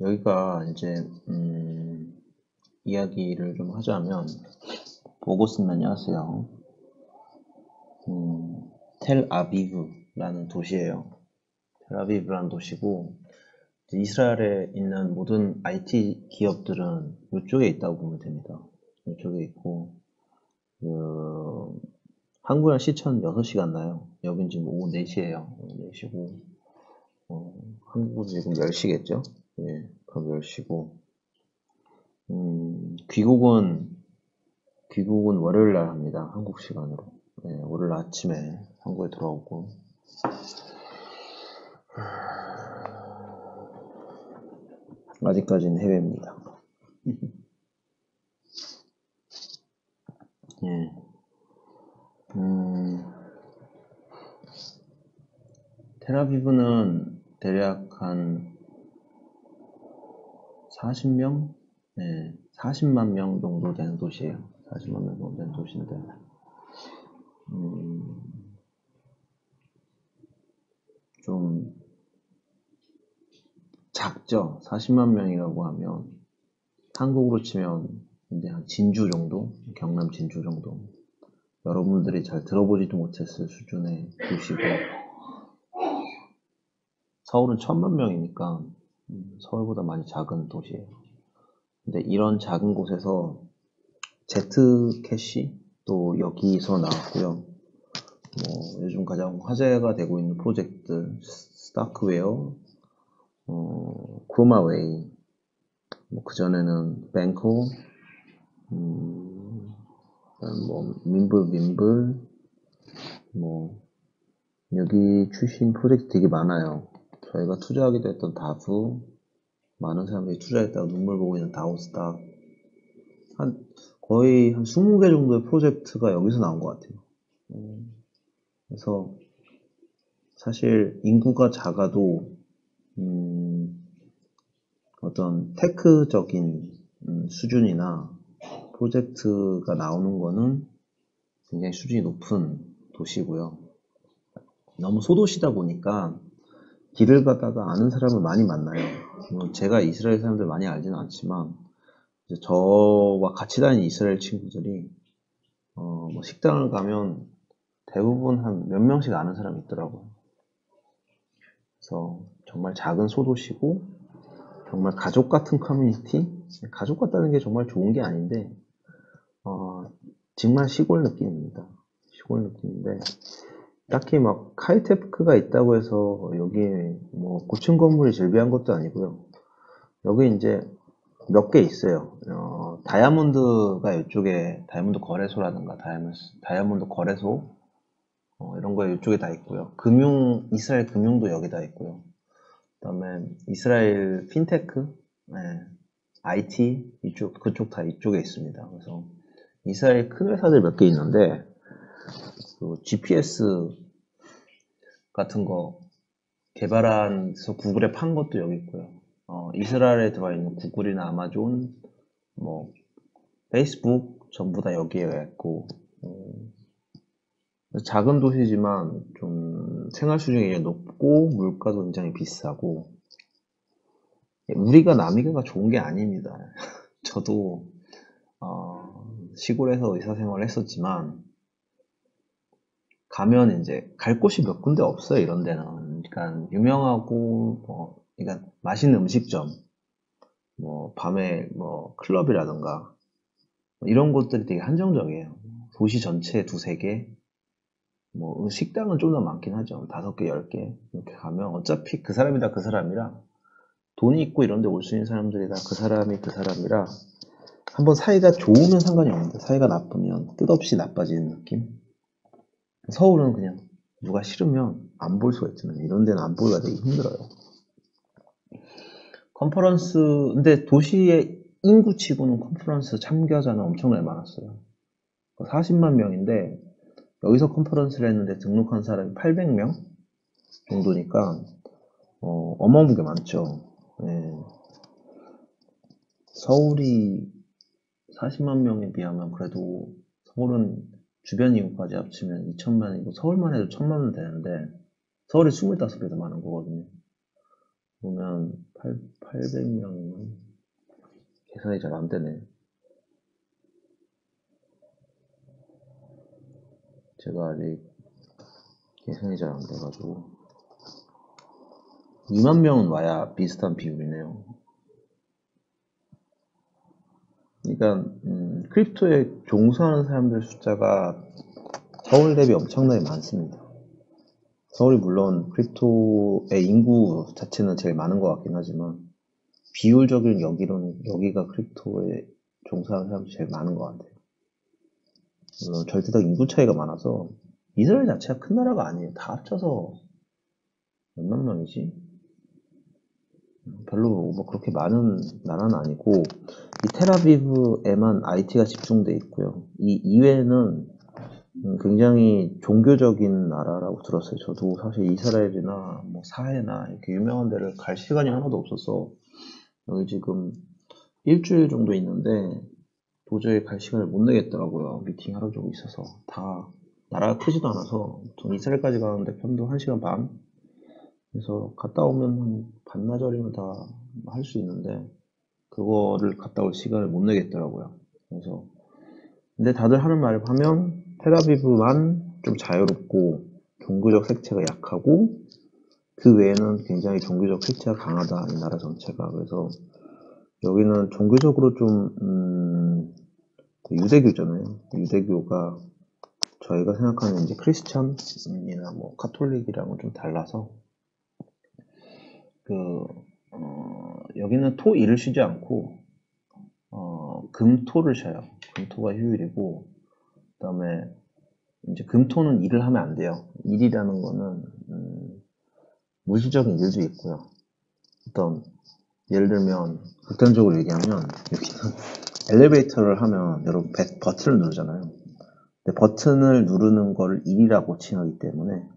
여기가 이제 이야기를 좀 하자면 보고슨 안녕하세요. 텔아비브라는 도시예요. 텔아비브라는 도시고 이스라엘에 있는 모든 IT 기업들은 이쪽에 있다고 보면 됩니다. 이쪽에 있고 한국이랑 시차는 6시간 나요. 여긴 지금 오후 4시에요. 4시고 한국은 지금 10시겠죠? 예, 그럼 10시고 귀국은 월요일 날 합니다. 한국 시간으로. 네, 월요일 아침에 한국에 돌아오고. 아직까지는 해외입니다. 예. 텔아비브는 대략 한 40명? 네, 40만 명 정도 되는 도시예요. 40만 명 정도 되는 도시인데, 좀 작죠? 40만 명이라고 하면 한국으로 치면 이제 한 진주 정도? 경남 진주 정도. 여러분들이 잘 들어보지도 못했을 수준의 도시고, 서울은 1000만 명이니까 서울보다 많이 작은 도시예요. 근데 이런 작은 곳에서 제트캐시 또 여기서 나왔고요. 요즘 가장 화제가 되고 있는 프로젝트들 스타크웨어, 크로마웨이, 그전에는 뱅코, 민불, 여기 출신 프로젝트 되게 많아요. 저희가 투자하기도 했던 다부, 많은 사람들이 투자했다가 눈물 보고 있는 다오스닥, 거의 한 20개 정도의 프로젝트가 여기서 나온 것 같아요. 그래서 사실 인구가 작아도 어떤 테크적인 수준이나 프로젝트가 나오는 거는 굉장히 수준이 높은 도시고요. 너무 소도시다 보니까 길을 가다가 아는 사람을 많이 만나요. 제가 이스라엘 사람들 많이 알지는 않지만 저와 같이 다니는 이스라엘 친구들이 식당을 가면 대부분 한 몇 명씩 아는 사람이 있더라고요. 그래서 정말 작은 소도시고 정말 가족 같은 커뮤니티? 가족 같다는 게 정말 좋은 게 아닌데 정말 시골 느낌입니다. 시골 느낌인데 딱히 막 카이테크가 있다고 해서 여기에 고층 건물이 즐비한 것도 아니고요. 여기 이제 몇 개 있어요. 다이아몬드가 이쪽에 다이아몬드 거래소라든가 다이아몬드 거래소 이런 거에 이쪽에 다 있고요. 이스라엘 금융도 여기 다 있고요. 그다음에 이스라엘 핀테크, IT 그쪽 다 이쪽에 있습니다. 그래서 이스라엘 큰 회사들 몇 개 있는데 GPS 같은 거 개발해서 구글에 판 것도 여기 있고요. 이스라엘에 들어와 있는 구글이나 아마존, 페이스북 전부 다 여기에 있고 작은 도시지만 좀 생활 수준이 굉장히 높고 물가도 굉장히 비싸고 우리가 남이가가 좋은 게 아닙니다. 저도 시골에서 의사생활을 했었지만 가면 이제 갈 곳이 몇 군데 없어요. 이런 데는 그러니까 유명하고 그러니까 맛있는 음식점 밤에 클럽이라든가 이런 곳들이 되게 한정적이에요. 도시 전체에 두세 개 식당은 좀 더 많긴 하죠. 5개, 10개 이렇게 가면 어차피 그 사람이다 그 사람이라 돈이 있고 이런 데 올 수 있는 사람들이다 그 사람이 그 사람이라 한번 사이가 좋으면 상관이 없는데 사이가 나쁘면 끝없이 나빠지는 느낌. 서울은 그냥 누가 싫으면 안 볼 수가 있잖아요. 이런 데는 안 보기가 되게 힘들어요. 근데 도시의 인구치고는 컨퍼런스 참가자는 엄청나게 많았어요. 40만 명인데 여기서 컨퍼런스를 했는데 등록한 사람이 800명 정도니까 어마어마하게 많죠. 네. 서울이 40만 명에 비하면 그래도 서울은 주변 인구까지 합치면 2천만이고 서울만 해도 1000만은 되는데 서울이 25배 더 많은 거거든요. 보면 800명 계산이 잘 안 되네. 제가 아직 계산이 잘 안 돼가지고 2만 명은 와야 비슷한 비율이네요. 그러니까 크립토에 종사하는 사람들 숫자가 서울 대비 엄청나게 많습니다. 서울이 물론 크립토의 인구 자체는 제일 많은 것 같긴 하지만 비율적인 여기가 크립토에 종사하는 사람이 제일 많은 것 같아요. 물론 절대적 인구 차이가 많아서 이스라엘 자체가 큰 나라가 아니에요. 다 합쳐서 몇만 명이지? 별로 뭐 그렇게 많은 나라는 아니고 이 텔아비브에만 IT가 집중돼 있고요. 이 이외에는 굉장히 종교적인 나라라고 들었어요. 저도 사실 이스라엘이나 뭐 사해나 이렇게 유명한 데를 갈 시간이 하나도 없어서 여기 지금 일주일 정도 있는데 도저히 갈 시간을 못 내겠더라고요. 미팅 하루 종일 있어서. 다 나라가 크지도 않아서 전 이스라엘까지 가는데 편도 1시간 반? 그래서 갔다 오면 한 반나절이면 다 할 수 있는데 그거를 갔다 올 시간을 못 내겠더라고요. 그래서 근데 다들 하는 말을 하면 텔아비브만 좀 자유롭고 종교적 색채가 약하고 그 외에는 굉장히 종교적 색채가 강하다, 이 나라 전체가. 그래서 여기는 종교적으로 좀 유대교잖아요. 유대교가 저희가 생각하는 이제 크리스천이나 뭐 카톨릭이랑은 좀 달라서 여기는 토 일을 쉬지 않고 금토를 쉬어요. 금토가 휴일이고 그다음에 이제 금토는 일을 하면 안 돼요. 일이라는 거는 물질적인 일도 있고요. 어떤 예를 들면 극단적으로 얘기하면 여기는 엘리베이터를 하면 여러분 버튼을 누르잖아요. 근데 버튼을 누르는 거를 일이라고 칭하기 때문에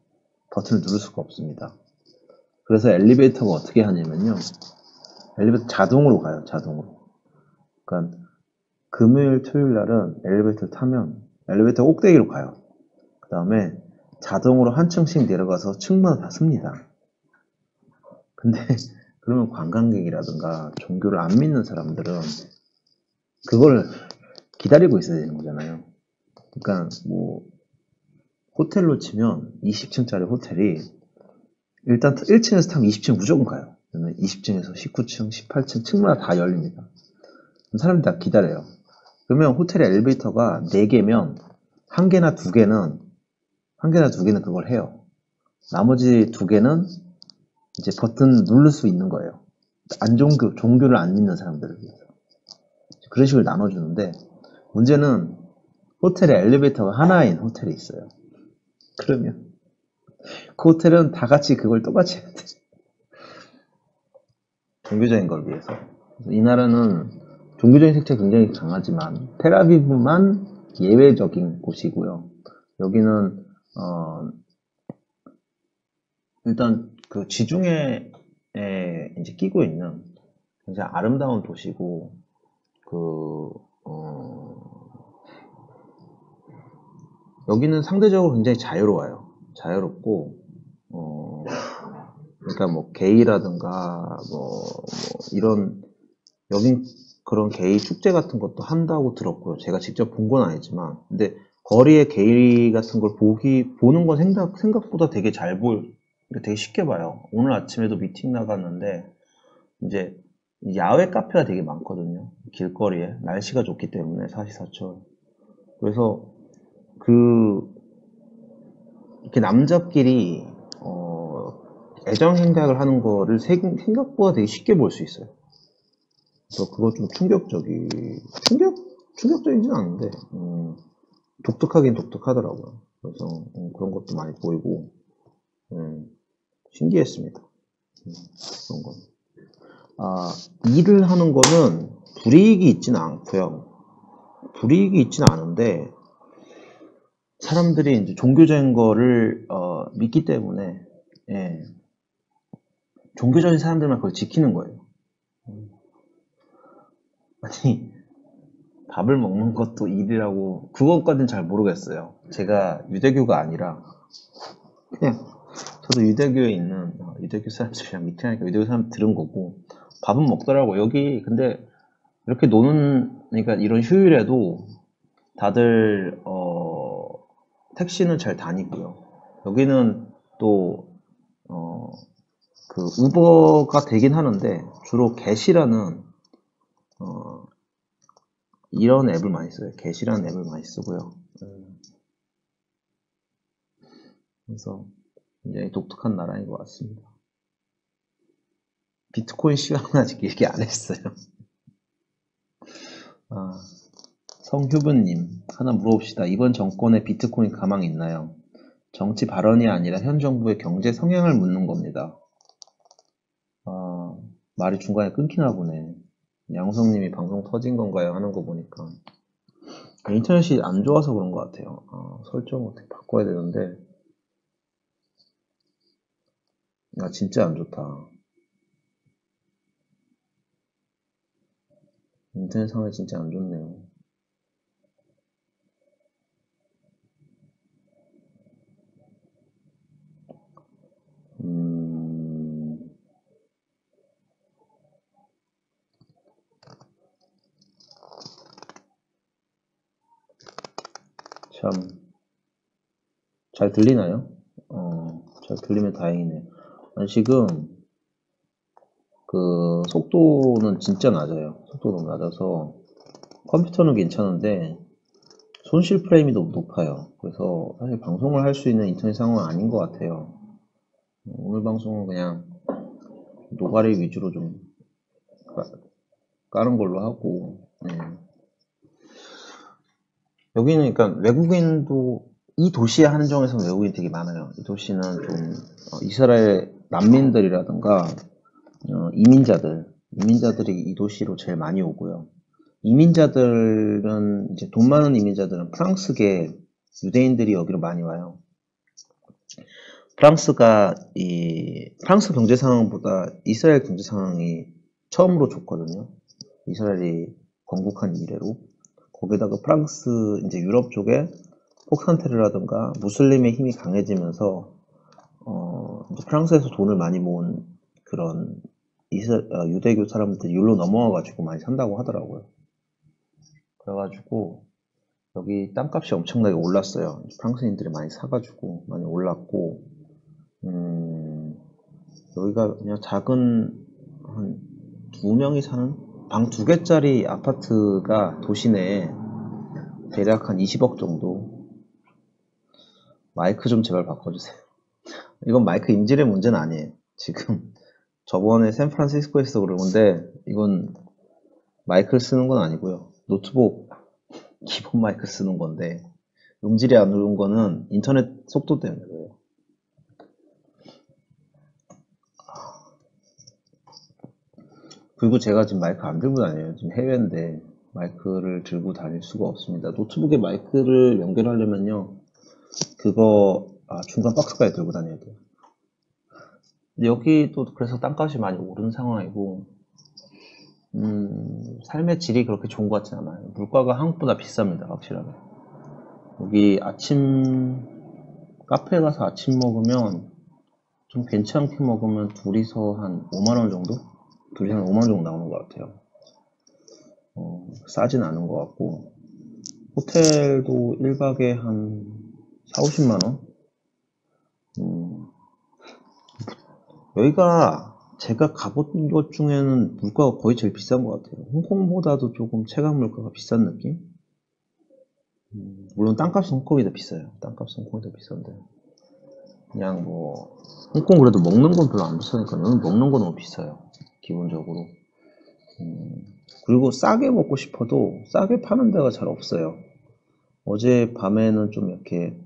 버튼을 누를 수가 없습니다. 그래서 엘리베이터가 어떻게 하냐면요. 엘리베이터 자동으로 가요. 자동으로. 그러니까 금요일, 토요일 날은 엘리베이터를 타면 엘리베이터 꼭대기로 가요. 그 다음에 자동으로 한 층씩 내려가서 층마다 다 씁니다. 근데 그러면 관광객이라든가 종교를 안 믿는 사람들은 그걸 기다리고 있어야 되는 거잖아요. 그러니까 뭐 호텔로 치면 20층짜리 호텔이 일단 1층에서 타면 20층 무조건 가요. 그러면 20층에서 19층, 18층 층마다 다 열립니다. 사람들이 다 기다려요. 그러면 호텔의 엘리베이터가 4개면 한 개나 두 개는 그걸 해요. 나머지 2개는 이제 버튼 누를 수 있는 거예요. 종교를 안 믿는 사람들을 위해서. 그런 식으로 나눠주는데, 문제는 호텔에 엘리베이터가 하나인 호텔이 있어요. 그러면 그 호텔은 다 같이 그걸 똑같이 해야 돼. 종교적인 걸 위해서. 이 나라는 종교적인 색채가 굉장히 강하지만 텔아비브만 예외적인 곳이고요. 여기는 일단 그 지중해에 이제 끼고 있는 굉장히 아름다운 도시고 여기는 상대적으로 굉장히 자유로워요. 자유롭고 그러니까 뭐 게이라든가 뭐 이런 여긴 그런 게이 축제 같은 것도 한다고 들었고요. 제가 직접 본 건 아니지만 근데 거리에 게이 같은 걸 보는 건 생각보다 되게 되게 쉽게 봐요. 오늘 아침에도 미팅 나갔는데 이제 야외 카페가 되게 많거든요. 길거리에 날씨가 좋기 때문에 사시사철. 그래서 이렇게 남자끼리 애정 행각을 하는 거를 생각보다 되게 쉽게 볼 수 있어요. 그래서 그거 좀 충격적이진 않은데 독특하긴 독특하더라고요. 그래서 그런 것도 많이 보이고 신기했습니다. 그런 건. 일을 하는 거는 불이익이 있지는 않고요. 불이익이 있지는 않은데 사람들이 이제 종교적인 거를 믿기 때문에 종교적인 사람들만 그걸 지키는 거예요. 아니 밥을 먹는 것도 일이라고 그것까지는 잘 모르겠어요. 제가 유대교가 아니라 그냥 저도 유대교에 있는 유대교 사람들이랑 미팅하니까 유대교 사람 들은 거고 밥은 먹더라고. 여기 근데 이렇게 노는 그러니까 이런 휴일에도 다들 택시는 잘 다니고요. 여기는 또 그 우버가 되긴 하는데 주로 get이라는 이런 앱을 많이 써요. get이라는 앱을 많이 쓰고요. 그래서 굉장히 독특한 나라인 것 같습니다. 비트코인 시황은 아직 얘기 안 했어요. 성휴브님, 하나 물어봅시다. 이번 정권의 비트코인 가망 있나요? 정치 발언이 아니라 현 정부의 경제 성향을 묻는 겁니다. 말이 중간에 끊기나 보네. 양성님이 방송 터진 건가요? 하는 거 보니까. 인터넷이 안 좋아서 그런 것 같아요. 설정 어떻게 바꿔야 되는데. 진짜 안 좋다. 인터넷 상황이 진짜 안 좋네요. 참, 잘 들리나요? 잘 들리면 다행이네요. 지금, 그, 속도는 진짜 낮아요. 속도도 낮아서, 컴퓨터는 괜찮은데, 손실 프레임이 너무 높아요. 그래서, 사실 방송을 할 수 있는 인터넷 상황은 아닌 것 같아요. 오늘 방송은 그냥, 노가리 위주로 좀, 까는 걸로 하고, 여기는 그러니까 외국인도 이 도시에 한정해서 외국인이 되게 많아요. 이 도시는 좀 이스라엘 난민들이라든가 이민자들이 이 도시로 제일 많이 오고요. 이민자들은 이제 돈 많은 이민자들은 프랑스계 유대인들이 여기로 많이 와요. 프랑스가 이 프랑스 경제 상황보다 이스라엘 경제 상황이 처음으로 좋거든요. 이스라엘이 건국한 이래로. 거기다가 프랑스 이제 유럽 쪽에 폭탄테러라든가 무슬림의 힘이 강해지면서 이제 프랑스에서 돈을 많이 모은 그런 유대교 사람들이 여기로 넘어와가지고 많이 산다고 하더라고요. 그래가지고 여기 땅값이 엄청나게 올랐어요. 프랑스인들이 많이 사가지고 많이 올랐고 여기가 그냥 작은 한 2명이 사는 방 2개짜리 아파트가 도시 내에 대략 한 20억 정도. 마이크 좀 제발 바꿔주세요. 이건 마이크 인질의 문제는 아니에요. 지금 저번에 샌프란시스코에서 그러는데 이건 마이크를 쓰는 건 아니고요. 노트북 기본 마이크 쓰는 건데 음질이 안 좋은 거는 인터넷 속도 때문에 그래요. 그리고 제가 지금 마이크 안 들고 다녀요. 지금 해외인데 마이크를 들고 다닐 수가 없습니다. 노트북에 마이크를 연결하려면요. 그거 중간 박스까지 들고 다녀야 돼요. 근데 여기도 그래서 땅값이 많이 오른 상황이고 삶의 질이 그렇게 좋은 것 같진 않아요. 물가가 한국보다 비쌉니다. 확실하게. 여기 카페 가서 아침 먹으면 좀 괜찮게 먹으면 둘이서 한 5만원 정도? 둘이 한 5만원 정도 나오는 것 같아요. 싸진 않은 것 같고 호텔도 1박에 한 4, 50만원? 여기가 제가 가본 것 중에는 물가가 거의 제일 비싼 것 같아요. 홍콩보다도 조금 체감 물가가 비싼 느낌? 물론 땅값은 홍콩이 더 비싸요. 땅값은 홍콩이 더 비싼데 그냥 뭐 홍콩 그래도 먹는 건 별로 안 비싸니까 여기 먹는 건 너무 비싸요. 기본적으로. 그리고 싸게 먹고 싶어도 싸게 파는 데가 잘 없어요. 어제 밤에는 좀 이렇게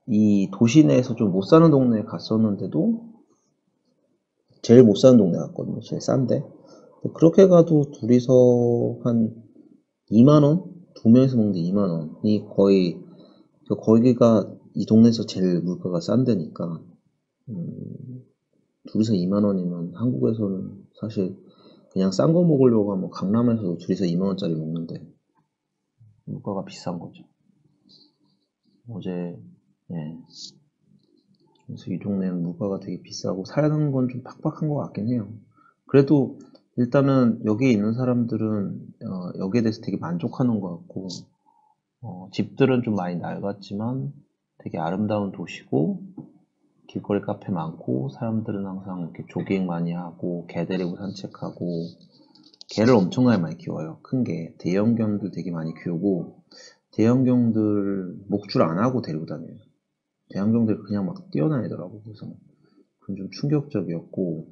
이 도시 내에서 좀 못 사는 동네에 갔었는데도 제일 못 사는 동네 갔거든요. 제일 싼데. 그렇게 가도 둘이서 한 2만원? 두 명이서 먹는데 2만원이 거의, 거기가 이 동네에서 제일 물가가 싼 데니까, 둘이서 2만원이면 한국에서는 사실 그냥 싼 거 먹으려고 하면 강남에서도 둘이서 2만원짜리 먹는데, 물가가 비싼 거죠. 어제, 예. 그래서 이 동네는 물가가 되게 비싸고 사는 건 좀 팍팍한 것 같긴 해요. 그래도 일단은 여기 있는 사람들은 여기에 대해서 되게 만족하는 것 같고 집들은 좀 많이 낡았지만 되게 아름다운 도시고 길거리 카페 많고 사람들은 항상 이렇게 조깅 많이 하고 개 데리고 산책하고 개를 엄청나게 많이 키워요. 큰 개. 대형견들 되게 많이 키우고 대형견들 목줄 안 하고 데리고 다녀요. 대형견들 그냥 막 뛰어다니더라고. 그래서 그건 좀 충격적이었고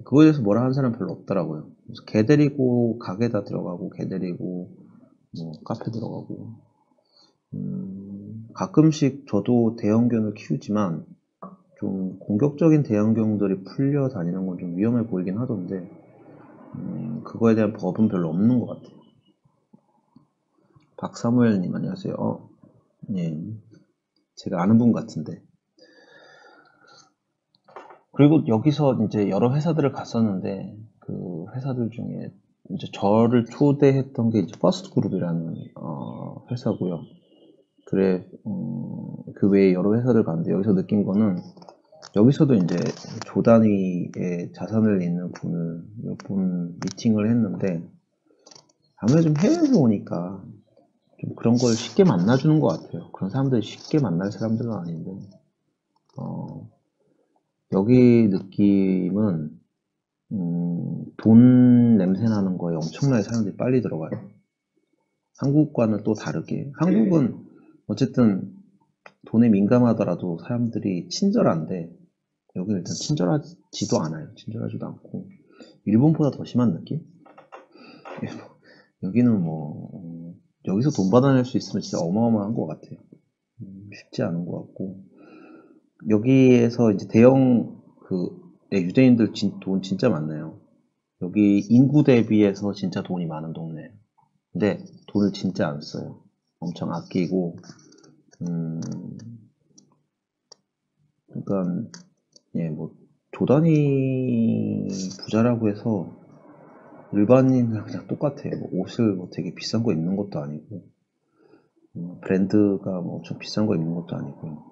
그거에 대해서 뭐라 하는 사람 별로 없더라고요. 그래서 개 데리고 가게다 들어가고 개 데리고 뭐 카페 들어가고 가끔씩 저도 대형견을 키우지만 좀 공격적인 대형견들이 풀려 다니는 건 좀 위험해 보이긴 하던데 그거에 대한 법은 별로 없는 것 같아요. 박사무엘님 안녕하세요. 예, 제가 아는 분 같은데. 그리고 여기서 이제 여러 회사들을 갔었는데 그 회사들 중에 이제 저를 초대했던 게 이제 퍼스트 그룹이라는 회사고요. 그래 그 외에 여러 회사를 갔는데 여기서 느낀 거는 여기서도 이제 조 단위의 자산을 잇는 분을 몇 분 미팅을 했는데 아무래도 좀 해외에서 오니까 좀 그런 걸 쉽게 만나주는 것 같아요. 그런 사람들이 쉽게 만날 사람들은 아닌데 여기 느낌은 돈 냄새 나는 거에 엄청나게 사람들이 빨리 들어가요. 한국과는 또 다르게 한국은 어쨌든 돈에 민감하더라도 사람들이 친절한데 여기는 일단 친절하지도 않아요. 친절하지도 않고 일본보다 더 심한 느낌? 여기는 뭐 여기서 돈 받아낼 수 있으면 진짜 어마어마한 것 같아요. 쉽지 않은 것 같고 여기에서 이제 대형 유대인들 돈 진짜 많나요? 여기 인구 대비해서 진짜 돈이 많은 동네예요. 근데 돈을 진짜 안 써요. 엄청 아끼고 그러니까 예, 뭐 조단위 부자라고 해서 일반인이랑 그냥 똑같아요. 뭐 옷을 뭐 되게 비싼 거 입는 것도 아니고 브랜드가 뭐 엄청 비싼 거 입는 것도 아니고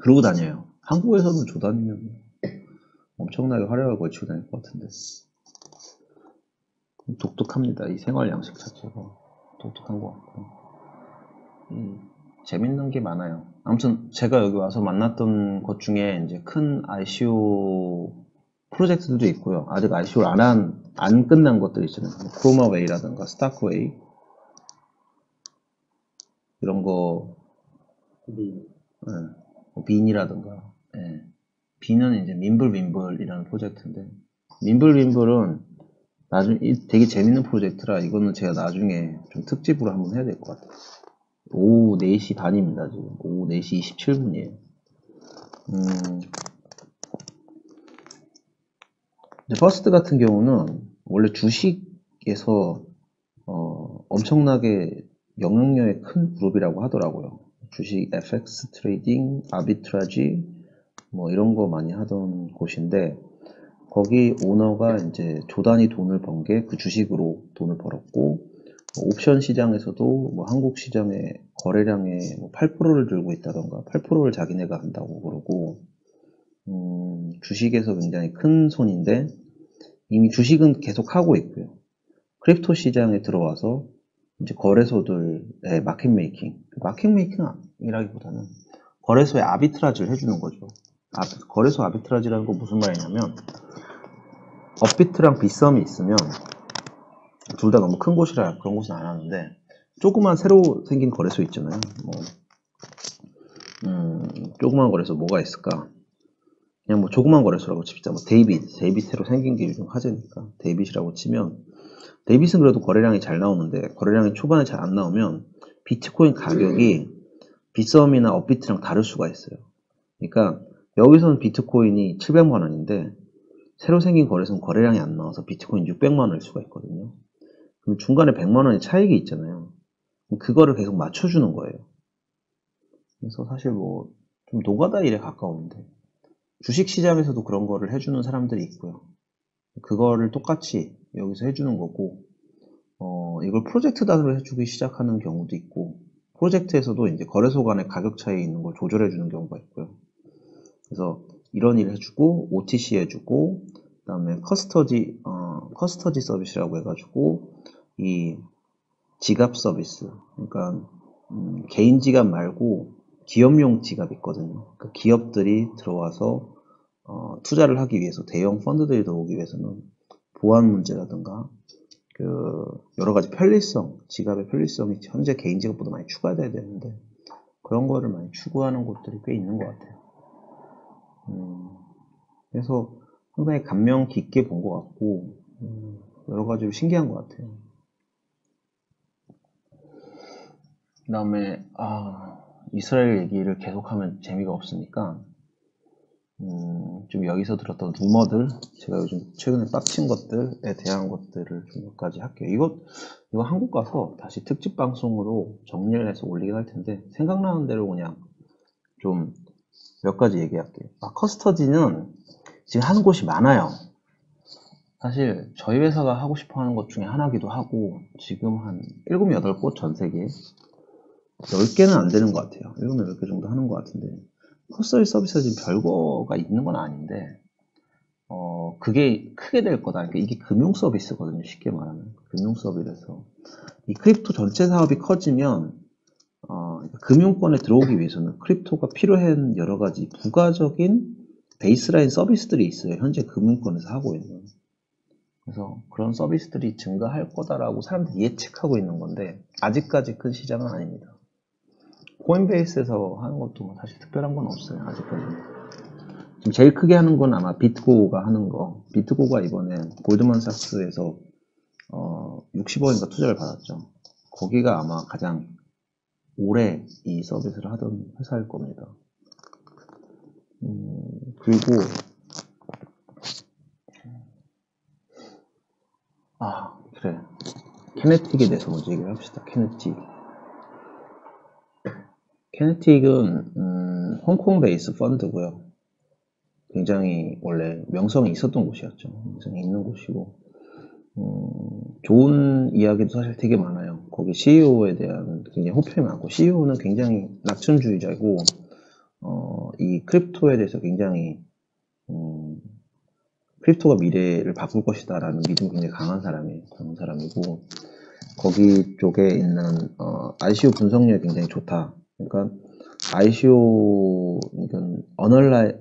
그러고 다녀요. 한국에서는 조단위면 엄청나게 화려하게 걸치고 다닐 것 같은데 독특합니다. 이 생활 양식 자체가 독특한 것 같고 재밌는 게 많아요. 아무튼 제가 여기 와서 만났던 것 중에 이제 큰 ICO 프로젝트들도 있고요. 아직 ICO를 안 끝난 것들 있잖아요. 뭐 크로마웨이라든가 스타크웨이 이런 거 뭐 빈이라든가 빈은 이제 민블민블이라는 프로젝트인데 민블민블은 나중에 되게 재밌는 프로젝트라 이거는 제가 나중에 좀 특집으로 한번 해야 될 것 같아요. 오후 4시 반입니다. 지금 오후 4시 27분이에요. 퍼스트 같은 경우는 원래 주식에서 엄청나게 영향력이 큰 그룹이라고 하더라고요. 주식 FX 트레이딩, 아비트라지 뭐 이런 거 많이 하던 곳인데 거기 오너가 이제 조단위 돈을 번 게 그 주식으로 돈을 벌었고 옵션 시장에서도 뭐 한국 시장의 거래량의 뭐 8%를 들고 있다던가 8%를 자기네가 한다고 그러고 주식에서 굉장히 큰 손인데 이미 주식은 계속 하고 있고요. 크립토 시장에 들어와서 이제 거래소들의 마켓 메이킹이라기보다는 거래소에 아비트라지를 해주는 거죠. 거래소 아비트라지라는 건 무슨 말이냐면 업비트랑 빗썸이 있으면 둘 다 너무 큰 곳이라 그런 곳은 안 하는데 조그만 새로 생긴 거래소 있잖아요. 조그만 거래소 뭐가 있을까? 그냥 뭐 조그만 거래소라고 칩시다. 뭐 데이빗 새로 생긴 게 요즘 화제니까 데이빗이라고 치면 데이빗은 그래도 거래량이 잘 나오는데 거래량이 초반에 잘 안 나오면 비트코인 가격이 빗썸이나 업비트랑 다를 수가 있어요. 그러니까 여기서는 비트코인이 700만 원인데 새로 생긴 거래소는 거래량이 안 나와서 비트코인 600만 원일 수가 있거든요. 그럼 중간에 100만 원의 차익이 있잖아요. 그거를 계속 맞춰주는 거예요. 그래서 사실 뭐 좀 노가다 일에 가까운데 주식시장에서도 그런 거를 해주는 사람들이 있고요. 그거를 똑같이 여기서 해주는 거고 이걸 프로젝트 단위로 해주기 시작하는 경우도 있고 프로젝트에서도 이제 거래소 간의 가격 차이 있는 걸 조절해주는 경우가 있고요. 그래서 이런 일 해주고, OTC 해주고, 그 다음에 커스터디 서비스라고 해가지고, 이 지갑 서비스. 그러니까, 개인 지갑 말고 기업용 지갑이 있거든요. 그러니까 기업들이 들어와서, 투자를 하기 위해서, 대형 펀드들이 들어오기 위해서는 보안 문제라든가, 여러 가지 편리성, 지갑의 편리성이 현재 개인 지갑보다 많이 추가돼야 되는데, 그런 거를 많이 추구하는 곳들이 꽤 있는 것 같아요. 그래서 상당히 감명 깊게 본 것 같고, 여러 가지로 신기한 것 같아요. 그 다음에, 이스라엘 얘기를 계속하면 재미가 없으니까, 좀 여기서 들었던 루머들, 제가 요즘 최근에 빡친 것들에 대한 것들을 좀 몇 가지 할게요. 이거 한국 가서 다시 특집 방송으로 정리를 해서 올리긴 할 텐데, 생각나는 대로 그냥 좀 몇 가지 얘기할게요. 커스터디는 지금 하는 곳이 많아요. 사실 저희 회사가 하고 싶어 하는 것 중에 하나기도 하고, 지금 한 7, 8곳 전 세계에 10개는 안 되는 것 같아요. 7, 8개 정도 하는 것 같은데, 커스터디 서비스가 지금 별거가 있는 건 아닌데, 그게 크게 될 거다. 그러니까 이게 금융 서비스거든요. 쉽게 말하면. 금융 서비스에서. 이 크립토 전체 사업이 커지면, 금융권에 들어오기 위해서는 크립토가 필요한 여러 가지 부가적인 베이스라인 서비스들이 있어요. 현재 금융권에서 하고 있는. 그래서 그런 서비스들이 증가할 거다라고 사람들이 예측하고 있는 건데, 아직까지 큰 시장은 아닙니다. 코인베이스에서 하는 것도 사실 특별한 건 없어요. 아직까지는. 지금 제일 크게 하는 건 아마 비트고가 하는 거. 비트고가 이번에 골드만삭스에서 60억인가 투자를 받았죠. 거기가 아마 가장 오래 이 서비스를 하던 회사일 겁니다. 그리고 그래. 캐네틱에 대해서 먼저 얘기를 합시다. 캐네틱은 홍콩 베이스 펀드고요. 굉장히 원래 명성이 있었던 곳이었죠. 명성이 있는 곳이고, 좋은 이야기도 사실 되게 많아요. 거기 CEO에 대한 굉장히 호평이 많고, CEO는 굉장히 낙천주의자이고, 이 크립토에 대해서 굉장히 크립토가 미래를 바꿀 것이다 라는 믿음이 굉장히 강한 사람이고, 거기 쪽에 있는 ICO 분석력이 굉장히 좋다. 그러니까 ICO, 그러니까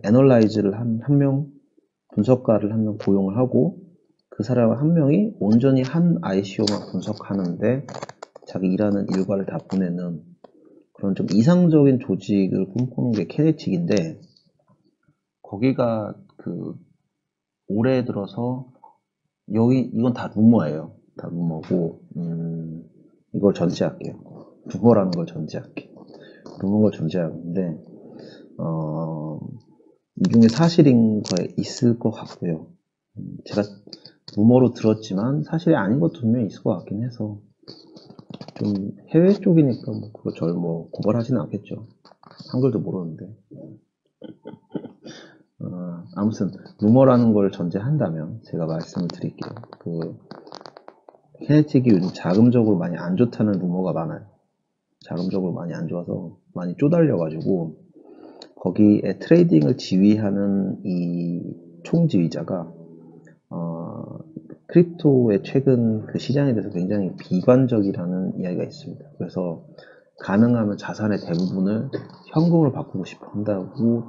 애널라이즈를 한 명, 분석가를 한 명 고용을 하고, 그 사람 한 명이 온전히 한 ICO만 분석하는데 자기 일하는 일과를 다 보내는 그런 좀 이상적인 조직을 꿈꾸는 게 캐네틱인데, 거기가 올해 들어서 이건 다 루머예요. 다 루머고, 이걸 전제할게요. 루머라는 걸 전제할게요. 루머를 전제하는데, 이 중에 사실인 거에 있을 것 같고요. 제가 루머로 들었지만 사실이 아닌 것도 분명히 있을 것 같긴 해서, 좀 해외 쪽이니까 그거 절 고발하지는 않겠죠. 한글도 모르는데. 아무튼 루머라는 걸 전제한다면 제가 말씀을 드릴게요. 캐네틱이 요즘 자금적으로 많이 안 좋다는 루머가 많아요. 자금적으로 많이 안 좋아서 많이 쪼달려가지고, 거기에 트레이딩을 지휘하는 이 총지휘자가 크립토의 최근 그 시장에 대해서 굉장히 비관적이라는 이야기가 있습니다. 그래서 가능하면 자산의 대부분을 현금으로 바꾸고 싶어 한다고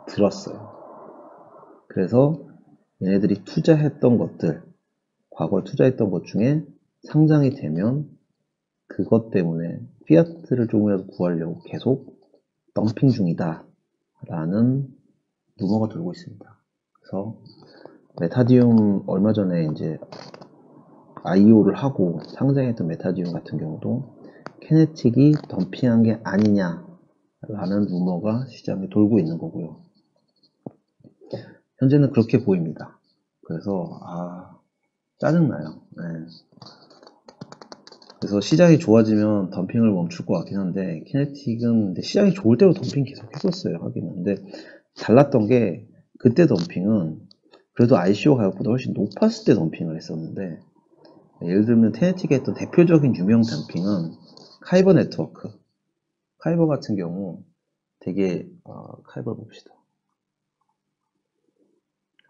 들었어요. 그래서 얘네들이 투자했던 것들, 과거에 투자했던 것 중에 상장이 되면 그것 때문에 피아트를 조금이라도 구하려고 계속 덤핑 중이다 라는 루머가 돌고 있습니다. 그래서 메타디움 얼마 전에 이제 IO를 하고 상장했던 메타디움 같은 경우도 캐네틱이 덤핑한 게 아니냐라는 루머가 시장에 돌고 있는 거고요. 현재는 그렇게 보입니다. 그래서 짜증나요. 네. 그래서 시장이 좋아지면 덤핑을 멈출 것 같긴 한데, 키네틱은 시장이 좋을 때로 덤핑 계속 했었어요. 하기는. 근데 달랐던 게, 그때 덤핑은 그래도 ICO 가격보다 훨씬 높았을 때 덤핑을 했었는데, 예를 들면 키네틱이 했던 대표적인 유명 덤핑은 카이버 네트워크. 카이버 같은 경우 되게 카이버 봅시다.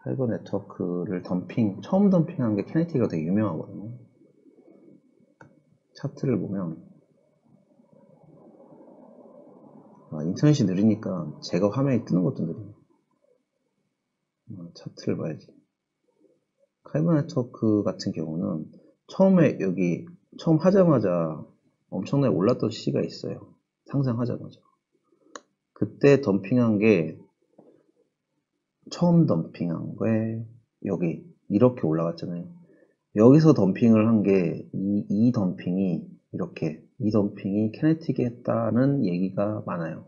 파이버 네트워크를 처음 덤핑한 게 키네틱가 되게 유명하거든요. 차트를 보면, 인터넷이 느리니까 제가 화면이 뜨는 것도 느려요. 차트를 봐야지. 파이버 네트워크 같은 경우는 처음에 처음 하자마자 엄청나게 올랐던 시기가 있어요. 상장하자마자. 그때 처음 덤핑한 게 이렇게 올라갔잖아요. 여기서 덤핑을 한 게 이 덤핑이 이 덤핑이 키네틱이 했다는 얘기가 많아요.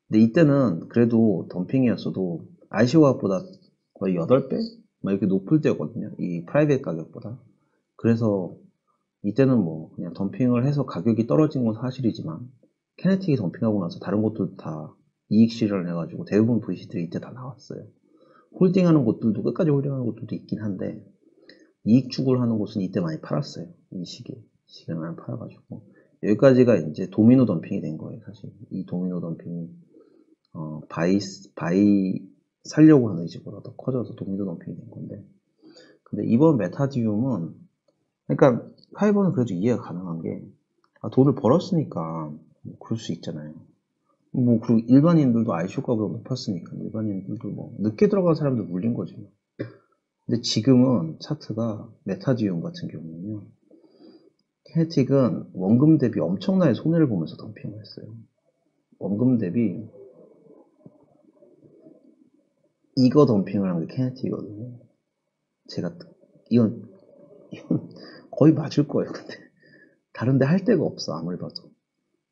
근데 이때는 그래도 덤핑이었어도 ICO 가격보다 거의 8배? 막 이렇게 높을 때였거든요. 이 프라이빗 가격보다. 그래서 이때는 뭐 그냥 덤핑을 해서 가격이 떨어진 건 사실이지만 키네틱이 덤핑하고 나서 다른 곳도 다 이익 실현을 해가지고 대부분 VC들이 이때 다 나왔어요. 홀딩하는 곳들도 끝까지 홀딩하는 곳들도 있긴 한데 이익 추구를 하는 곳은 이때 많이 팔았어요. 이 시기에 많이 팔아가지고 여기까지가 이제 도미노 덤핑이 된 거예요. 사실 이 도미노 덤핑이 바이 살려고 하는 의지보다 더 커져서 도미노 덤핑이 된 건데, 근데 이번 메타디움은 그러니까 파이버는 그래도 이해가 가능한 게 돈을 벌었으니까 뭐 그럴 수 있잖아요. 뭐 그리고 일반인들도 ICO 가격이 높았으니까 일반인들도 뭐 늦게 들어간 사람들 물린 거지. 근데 지금은 차트가 메타디움 같은 경우는요, 키네틱은 원금 대비 엄청나게 손해를 보면서 덤핑을 했어요. 원금 대비 이거 덤핑을 한 게 키네틱이거든요. 제가 이건 거의 맞을 거예요. 근데 다른데 할 데가 없어. 아무리 봐도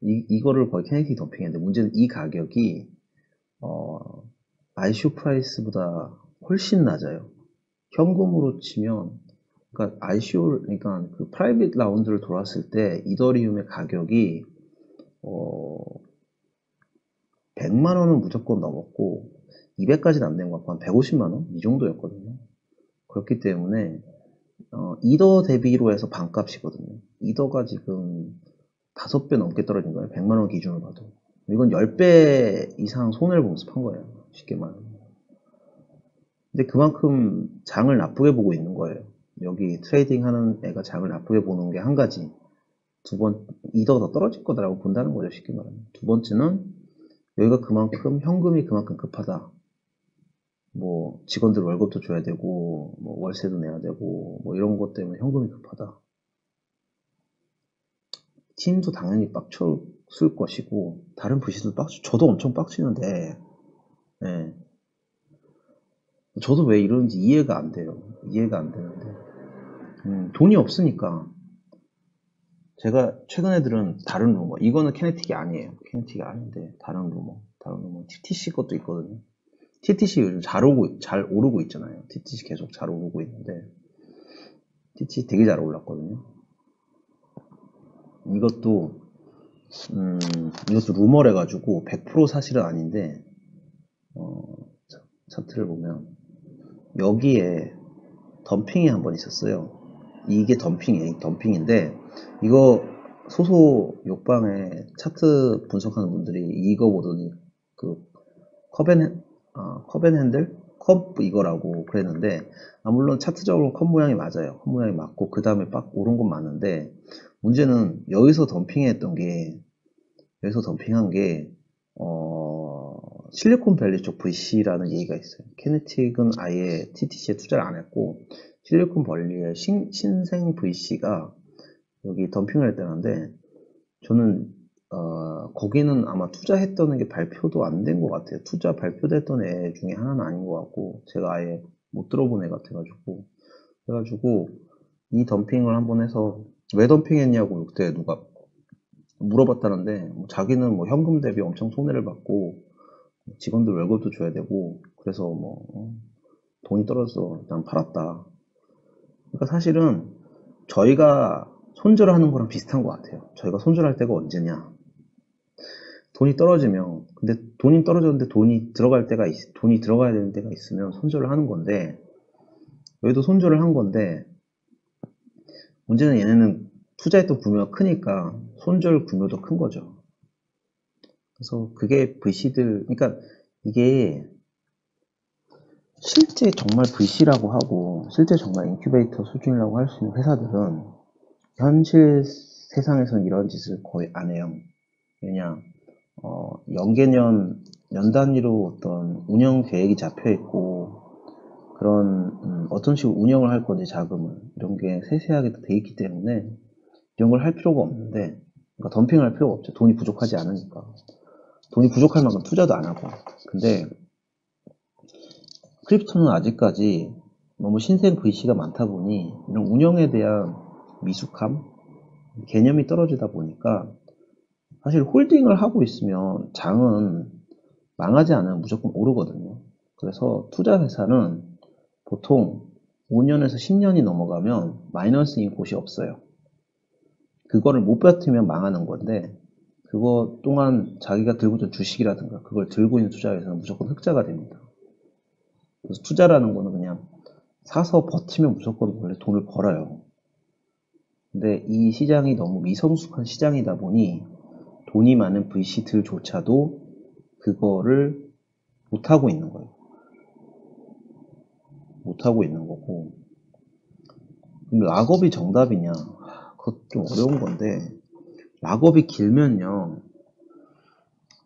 이거를 거의 키네틱 덤핑했는데, 문제는 이 가격이 ICO 프라이스보다 훨씬 낮아요. 현금으로 치면, 그러니까 그러니까 그 프라이빗 라운드를 돌았을 때 이더리움의 가격이 100만 원은 무조건 넘었고 200까지는 안 된 것 같고 한 150만 원 이 정도였거든요. 그렇기 때문에 이더 대비로 해서 반값이거든요. 이더가 지금 5배 넘게 떨어진 거예요. 100만 원 기준으로 봐도. 이건 10배 이상 손해를 보면서 판 거예요. 쉽게 말하면. 근데 그만큼 장을 나쁘게 보고 있는 거예요. 여기 트레이딩 하는 애가 장을 나쁘게 보는 게 한 가지. 이더가 더 떨어질 거다라고 본다는 거죠. 쉽게 말하면. 두 번째는 여기가 현금이 그만큼 급하다. 뭐 직원들 월급도 줘야 되고 뭐 월세도 내야 되고 뭐 이런 것 때문에 현금이 급하다. 팀도 당연히 빡쳤을 것이고 다른 VC도 저도 엄청 빡치는데, 예. 저도 왜 이러는지 이해가 안 돼요. 이해가 안 되는데 돈이 없으니까. 제가 최근에 들은 다른 루머, 이거는 키네틱이 아니에요. 키네틱이 아닌데 다른 루머 TTC 것도 있거든요. TTC 요즘 잘 오르고 있잖아요. TTC 계속 잘 오르고 있는데 TTC 되게 잘 올랐거든요. 이것도 루머래 가지고 100% 사실은 아닌데, 차트를 보면 여기에 덤핑이 한번 있었어요. 이게 덤핑인데 이거 소소 욕방에 차트 분석하는 분들이 이거 보더니 그 컵앤핸들? 컵 이거라고 그랬는데, 물론 차트적으로 컵 모양이 맞아요. 컵 모양이 맞고 그 다음에 빡 오른 건 맞는데, 문제는 여기서 덤핑한 게 실리콘밸리 쪽 VC라는 얘기가 있어요. 키네틱은 아예 TTC에 투자를 안 했고 실리콘밸리의 신생 VC가 여기 덤핑을 했다는데, 저는 거기는 아마 투자했던 게 발표도 안 된 것 같아요. 투자 발표됐던 애 중에 하나는 아닌 것 같고 제가 아예 못 들어본 애 같아가지고, 그래가지고 이 덤핑을 한번 해서 왜 덤핑했냐고 그때 누가 물어봤다는데, 자기는 뭐 현금 대비 엄청 손해를 받고 직원들 월급도 줘야 되고 그래서 뭐 돈이 떨어져서 일단 팔았다. 그러니까 사실은 저희가 손절하는 거랑 비슷한 것 같아요. 저희가 손절할 때가 언제냐? 돈이 떨어지면, 근데 돈이 떨어졌는데 돈이 들어가야 되는 때가 있으면 손절을 하는 건데, 여기도 손절을 한 건데, 문제는 얘네는 투자했던 규모가 크니까 손절 규모도 큰 거죠. 그래서 그게 VC들, 그러니까 이게 실제 정말 VC라고 하고 실제 정말 인큐베이터 수준이라고 할 수 있는 회사들은 현실 세상에서는 이런 짓을 거의 안 해요. 왜냐, 연계년, 연 단위로 어떤 운영 계획이 잡혀 있고, 그런, 어떤 식으로 운영을 할 건지 자금을, 이런 게 세세하게 돼 있기 때문에, 이런 걸 할 필요가 없는데, 그러니까 덤핑을 할 필요가 없죠. 돈이 부족하지 않으니까. 돈이 부족할 만큼 투자도 안 하고. 근데, 크립토는 아직까지 너무 신생 VC가 많다 보니, 이런 운영에 대한 미숙함, 개념이 떨어지다 보니까, 사실 홀딩을 하고 있으면 장은 망하지 않으면 무조건 오르거든요. 그래서 투자 회사는 보통 5년에서 10년이 넘어가면 마이너스인 곳이 없어요. 그거를 못 버티면 망하는 건데, 그거 동안 자기가 들고 있던 주식이라든가 그걸 들고 있는 투자 회사는 무조건 흑자가 됩니다. 그래서 투자라는 거는 그냥 사서 버티면 무조건 원래 돈을 벌어요. 근데 이 시장이 너무 미성숙한 시장이다 보니 돈이 많은 VC들조차도 그거를 못하고 있는 거예요. 못하고 있는 거고. 그럼 락업이 정답이냐? 그것도 좀 어려운 건데, 락업이 길면요,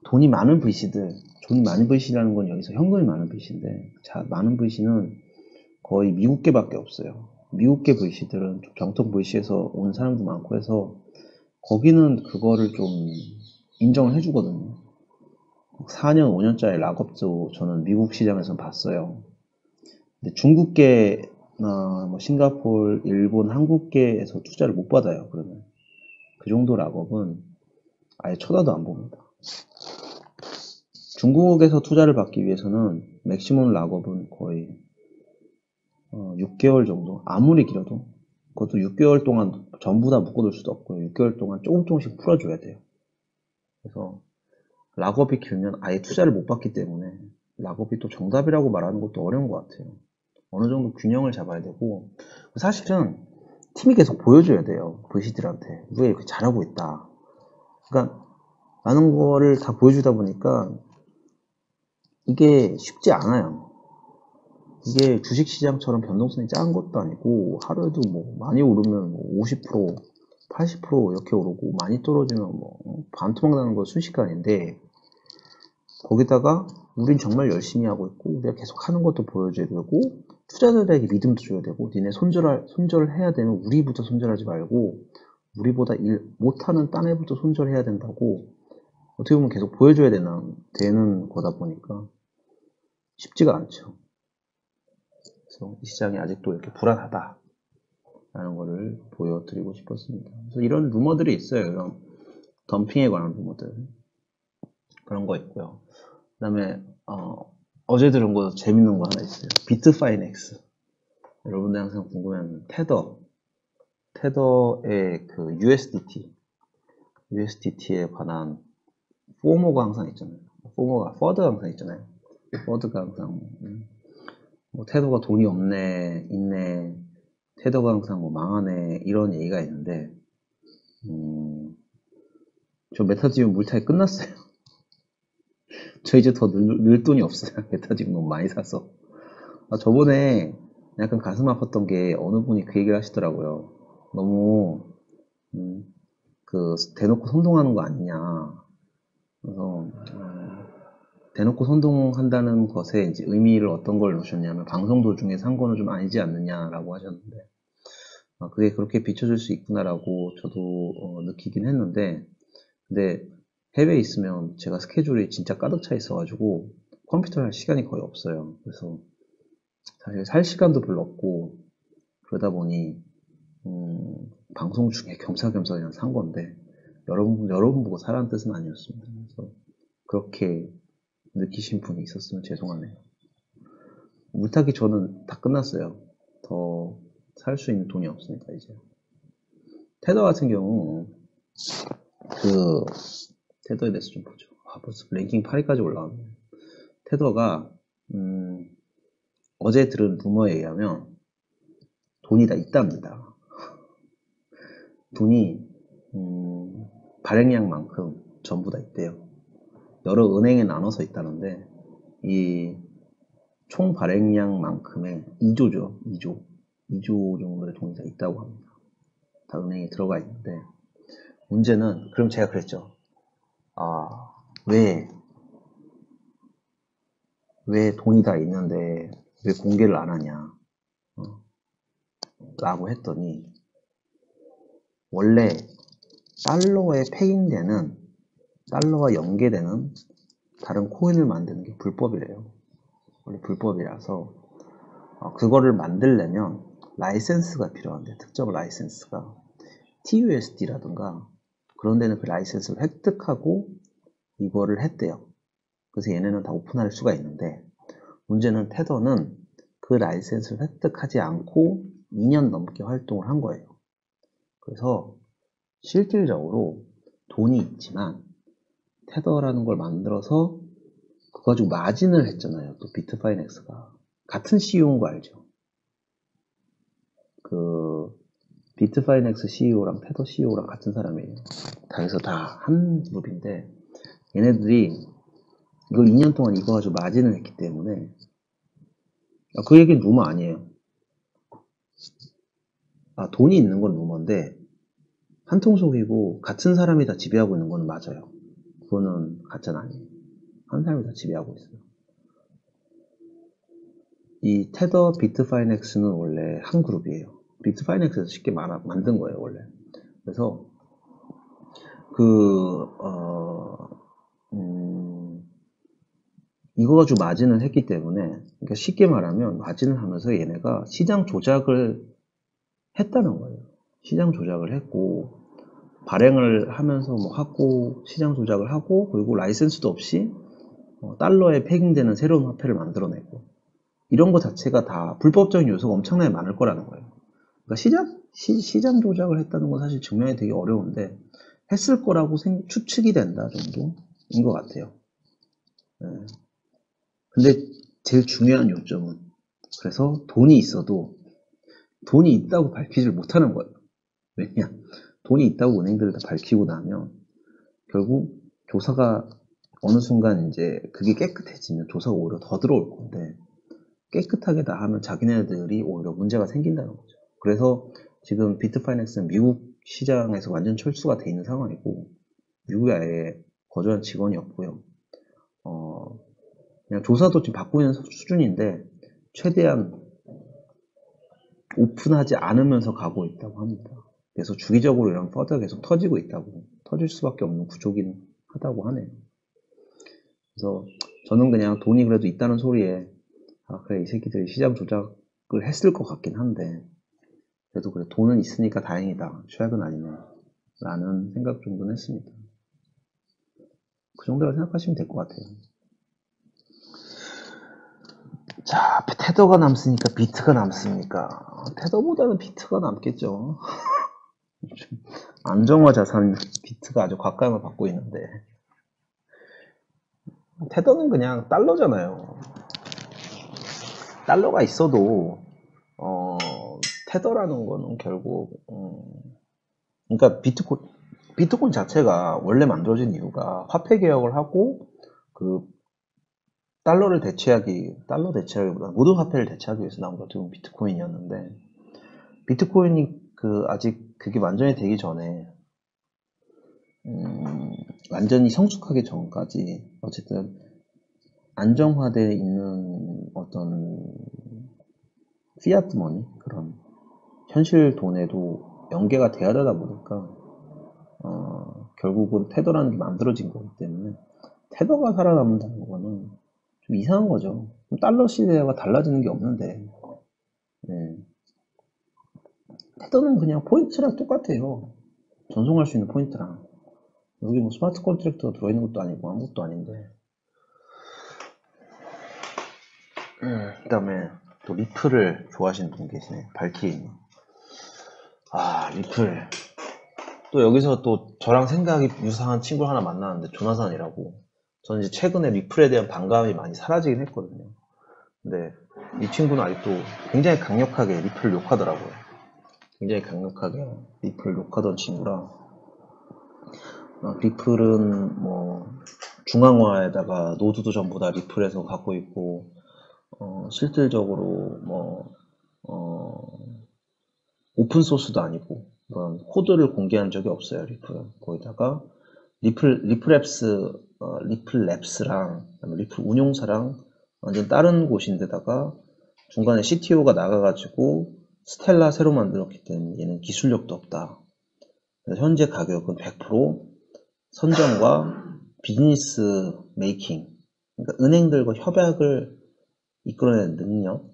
돈이 많은 VC들, 돈이 많은 VC라는 건 여기서 현금이 많은 VC인데, 자, 많은 VC는 거의 미국계밖에 없어요. 미국계 VC들은 정통 VC에서 온 사람도 많고 해서, 거기는 그거를 좀 인정을 해주거든요. 4년, 5년짜리 락업도 저는 미국 시장에서 봤어요. 근데 중국계나 뭐 싱가포르, 일본, 한국계에서 투자를 못 받아요. 그러면 그 정도 락업은 아예 쳐다도 안 봅니다. 중국에서 투자를 받기 위해서는 맥시멈 락업은 거의 6개월 정도, 아무리 길어도 그것도 6개월 동안 전부 다 묶어둘 수도 없고요. 6개월 동안 조금씩 풀어줘야 돼요. 그래서 락업이 길면 아예 투자를 못 받기 때문에 락업이 또 정답이라고 말하는 것도 어려운 것 같아요. 어느 정도 균형을 잡아야 되고, 사실은 팀이 계속 보여줘야 돼요. VC들한테 왜 이렇게 잘하고 있다. 그러니까 많은 거를 다 보여주다 보니까 이게 쉽지 않아요. 이게 주식시장처럼 변동성이 작은 것도 아니고, 하루에도 뭐 많이 오르면 50%, 80% 이렇게 오르고, 많이 떨어지면 뭐 반토막 나는 거 순식간인데, 거기다가 우린 정말 열심히 하고 있고, 우리가 계속 하는 것도 보여줘야 되고, 투자자들에게 믿음도 줘야 되고, 니네 손절을 해야 되면 우리부터 손절하지 말고, 우리보다 일 못하는 딴 애부터 손절해야 된다고, 어떻게 보면 계속 보여줘야 되는 거다 보니까 쉽지가 않죠. 그래서 이 시장이 아직도 이렇게 불안하다라는 거를 보여드리고 싶었습니다. 그래서 이런 루머들이 있어요. 이런 덤핑에 관한 루머들. 그런 거 있고요. 그 다음에 어제 들은 거 재밌는 거 하나 있어요. 비트파이넥스. 여러분들 항상 궁금해하는 테더의 그 USDT에 관한 포모가 항상 있잖아요. 퍼드가 항상 있잖아요. 퍼드가 항상 뭐 테더가 돈이 없네, 있네, 테더가 항상 뭐 망하네 이런 얘기가 있는데, 저 메타지움 물타기 끝났어요. 저 이제 더 늘 돈이 없어요. 메타지움 너무 많이 사서. 저번에 약간 가슴 아팠던 게 어느 분이 그 얘기를 하시더라고요. 너무 그 대놓고 선동하는 거 아니냐. 그래서 대놓고 선동한다는 것에 이제 의미를 어떤 걸 놓으셨냐면 방송 도중에 산 거는 좀 아니지 않느냐라고 하셨는데, 그게 그렇게 비춰질 수 있구나라고 저도 느끼긴 했는데, 근데 해외에 있으면 제가 스케줄이 진짜 가득 차 있어가지고 컴퓨터를 할 시간이 거의 없어요. 그래서 사실 살 시간도 별로 없고, 그러다 보니 방송 중에 겸사겸사 그냥 산 건데, 여러분 보고 사라는 뜻은 아니었습니다. 그래서 그렇게 느끼신 분이 있었으면 죄송하네요. 물타기 저는 다 끝났어요. 더 살 수 있는 돈이 없으니까 이제. 테더 같은 경우 그 테더에 대해서 좀 보죠. 벌써 랭킹 8위까지 올라왔네. 테더가 어제 들은 루머에 의하면 돈이 다 있답니다. 돈이 발행량만큼 전부 다 있대요. 여러 은행에 나눠서 있다는데, 이 총 발행량만큼의 2조죠. 2조 정도의 돈이 다 있다고 합니다. 다 은행에 들어가 있는데, 문제는, 그럼 제가 그랬죠. 왜 돈이 다 있는데 왜 공개를 안 하냐 라고 했더니, 원래 달러에 페인되는, 달러와 연계되는 다른 코인을 만드는 게 불법이래요. 원래 불법이라서 그거를 만들려면 라이센스가 필요한데, 특정 라이센스가 TUSD라든가 그런 데는 그 라이센스를 획득하고 이거를 했대요. 그래서 얘네는 다 오픈할 수가 있는데, 문제는 테더는 그 라이센스를 획득하지 않고 2년 넘게 활동을 한 거예요. 그래서 실질적으로 돈이 있지만 테더라는 걸 만들어서 그거 가지고 마진을 했잖아요. 또 비트파이넥스가 같은 CEO인 거 알죠? 그 비트파이넥스 CEO랑 테더 CEO랑 같은 사람이에요. 그래서 다 한 그룹인데, 얘네들이 이걸 2년 동안 이거 가지고 마진을 했기 때문에, 그 얘기는 루머 아니에요. 돈이 있는 건 루머인데, 한통속이고 같은 사람이 다 지배하고 있는 건 맞아요. 그거는 가짜는 아니에요. 한 사람이 다 지배하고 있어요. 이 테더 비트파이넥스는 원래 한 그룹이에요. 비트파이넥스에서 쉽게 만든 거예요, 원래. 그래서 이거 가지고 마진을 했기 때문에, 그러니까 쉽게 말하면 마진을 하면서 얘네가 시장 조작을 했다는 거예요. 시장 조작을 했고, 발행을 하면서 뭐 하고, 시장 조작을 하고, 그리고 라이센스도 없이 달러에 패깅되는 새로운 화폐를 만들어내고, 이런 거 자체가 다 불법적인 요소가 엄청나게 많을 거라는 거예요. 그러니까 시장 조작을 했다는 건 사실 증명이 되게 어려운데, 했을 거라고 추측이 된다 정도인 것 같아요. 네. 근데 제일 중요한 요점은, 그래서 돈이 있어도 돈이 있다고 밝히질 못하는 거예요. 왜냐? 돈이 있다고 은행들을 다 밝히고 나면 결국 조사가 어느 순간 이제 그게 깨끗해지면 조사가 오히려 더 들어올 건데, 깨끗하게 다 하면 자기네들이 오히려 문제가 생긴다는 거죠. 그래서 지금 비트파이낸스는 미국 시장에서 완전 철수가 돼 있는 상황이고, 미국에 아예 거주한 직원이 없고요. 그냥 조사도 지금 받고 있는 수준인데, 최대한 오픈하지 않으면서 가고 있다고 합니다. 그래서 주기적으로 이런 퍼드가 계속 터지고 있다고, 터질 수밖에 없는 구조긴 하다고 하네요. 그래서 저는 그냥 돈이 그래도 있다는 소리에, 그래, 이 새끼들이 시장 조작을 했을 것 같긴 한데, 그래도 그래, 돈은 있으니까 다행이다, 최악은 아니네 라는 생각 정도는 했습니다. 그 정도로 생각하시면 될 것 같아요. 자, 테더가 남습니까? 비트가 남습니까? 테더보다는 비트가 남겠죠. 안정화 자산 비트가 아주 곽감을 받고 있는데, 테더는 그냥 달러잖아요. 달러가 있어도 테더라는 거는 결국 그러니까 비트코인 자체가 원래 만들어진 이유가 화폐 개혁을 하고 그 달러 대체하기보다 모든 화폐를 대체하기 위해서 나온 게 어떻게 보면 비트코인이었는데, 비트코인이 아직 그게 완전히 되기 전에 완전히 성숙하기 전까지 어쨌든 안정화되어 있는 어떤 피아트 머니, 그런 현실 돈에도 연계가 돼야 되다 보니까 결국은 테더라는 게 만들어진 거기 때문에, 테더가 살아남는다는 거는 좀 이상한 거죠. 달러 시대와 달라지는 게 없는데, 네. 테더는 그냥 포인트랑 똑같아요. 전송할 수 있는 포인트랑. 여기 뭐 스마트 컨트랙터가 들어있는 것도 아니고 아무것도 아닌데. 그 다음에 또 리플을 좋아하시는 분 계시네. 발키리. 리플. 또 여기서 또 저랑 생각이 유사한 친구 하나 만나는데, 조나산이라고. 저는 이제 최근에 리플에 대한 반감이 많이 사라지긴 했거든요. 근데 이 친구는 아직도 굉장히 강력하게 리플을 욕하더라고요. 굉장히 강력하게 리플을 욕하던 친구라, 리플은 뭐 중앙화에다가 노드도 전부 다 리플에서 갖고 있고, 실질적으로 오픈소스도 아니고 그런 코드를 공개한 적이 없어요. 리플은. 거기다가 리플랩스랑 리플 운용사랑 완전 다른 곳인데다가 중간에 CTO가 나가가지고 스텔라 새로 만들었기 때문에 얘는 기술력도 없다. 그래서 현재 가격은 100% 선정과 비즈니스 메이킹, 그러니까 은행들과 협약을 이끌어내는 능력,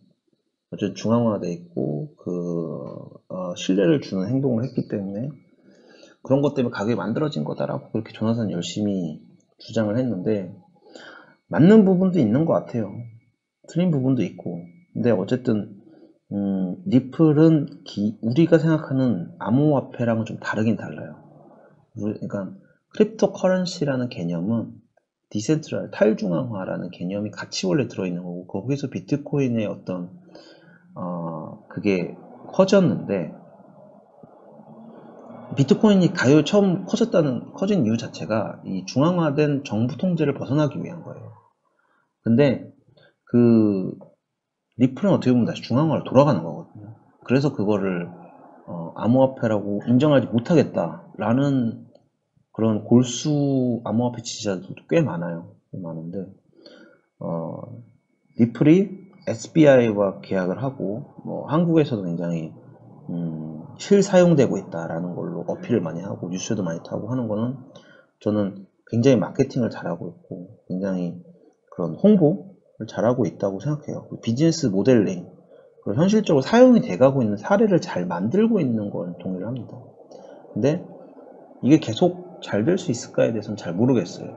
어쨌든 중앙화되어 있고 신뢰를 주는 행동을 했기 때문에 그런 것 때문에 가격이 만들어진 거다라고 그렇게 조나선 열심히 주장을 했는데 맞는 부분도 있는 것 같아요. 틀린 부분도 있고. 근데 어쨌든 리플은 우리가 생각하는 암호화폐랑은 좀 다르긴 달라요. 그러니까 크립토 커런시라는 개념은 디센트럴 탈중앙화라는 개념이 같이 원래 들어있는 거고 거기서 비트코인의 어떤 그게 커졌는데 비트코인이 가격이 처음 커진 이유 자체가 이 중앙화된 정부 통제를 벗어나기 위한 거예요. 근데 리플은 어떻게 보면 다시 중앙화로 돌아가는 거거든요. 그래서 그거를 암호화폐라고 인정하지 못하겠다라는 그런 골수 암호화폐 지지자들도 꽤 많아요. 꽤 많은데 리플이 SBI와 계약을 하고 한국에서도 굉장히 실사용되고 있다라는 걸로 어필을 많이 하고 뉴스에도 많이 타고 하는 거는 저는 굉장히 마케팅을 잘하고 있고 굉장히 그런 홍보를 잘하고 있다고 생각해요. 비즈니스 모델링 그리고 현실적으로 사용이 돼가고 있는 사례를 잘 만들고 있는 건 동의를 합니다. 근데 이게 계속 잘 될 수 있을까에 대해서는 잘 모르겠어요.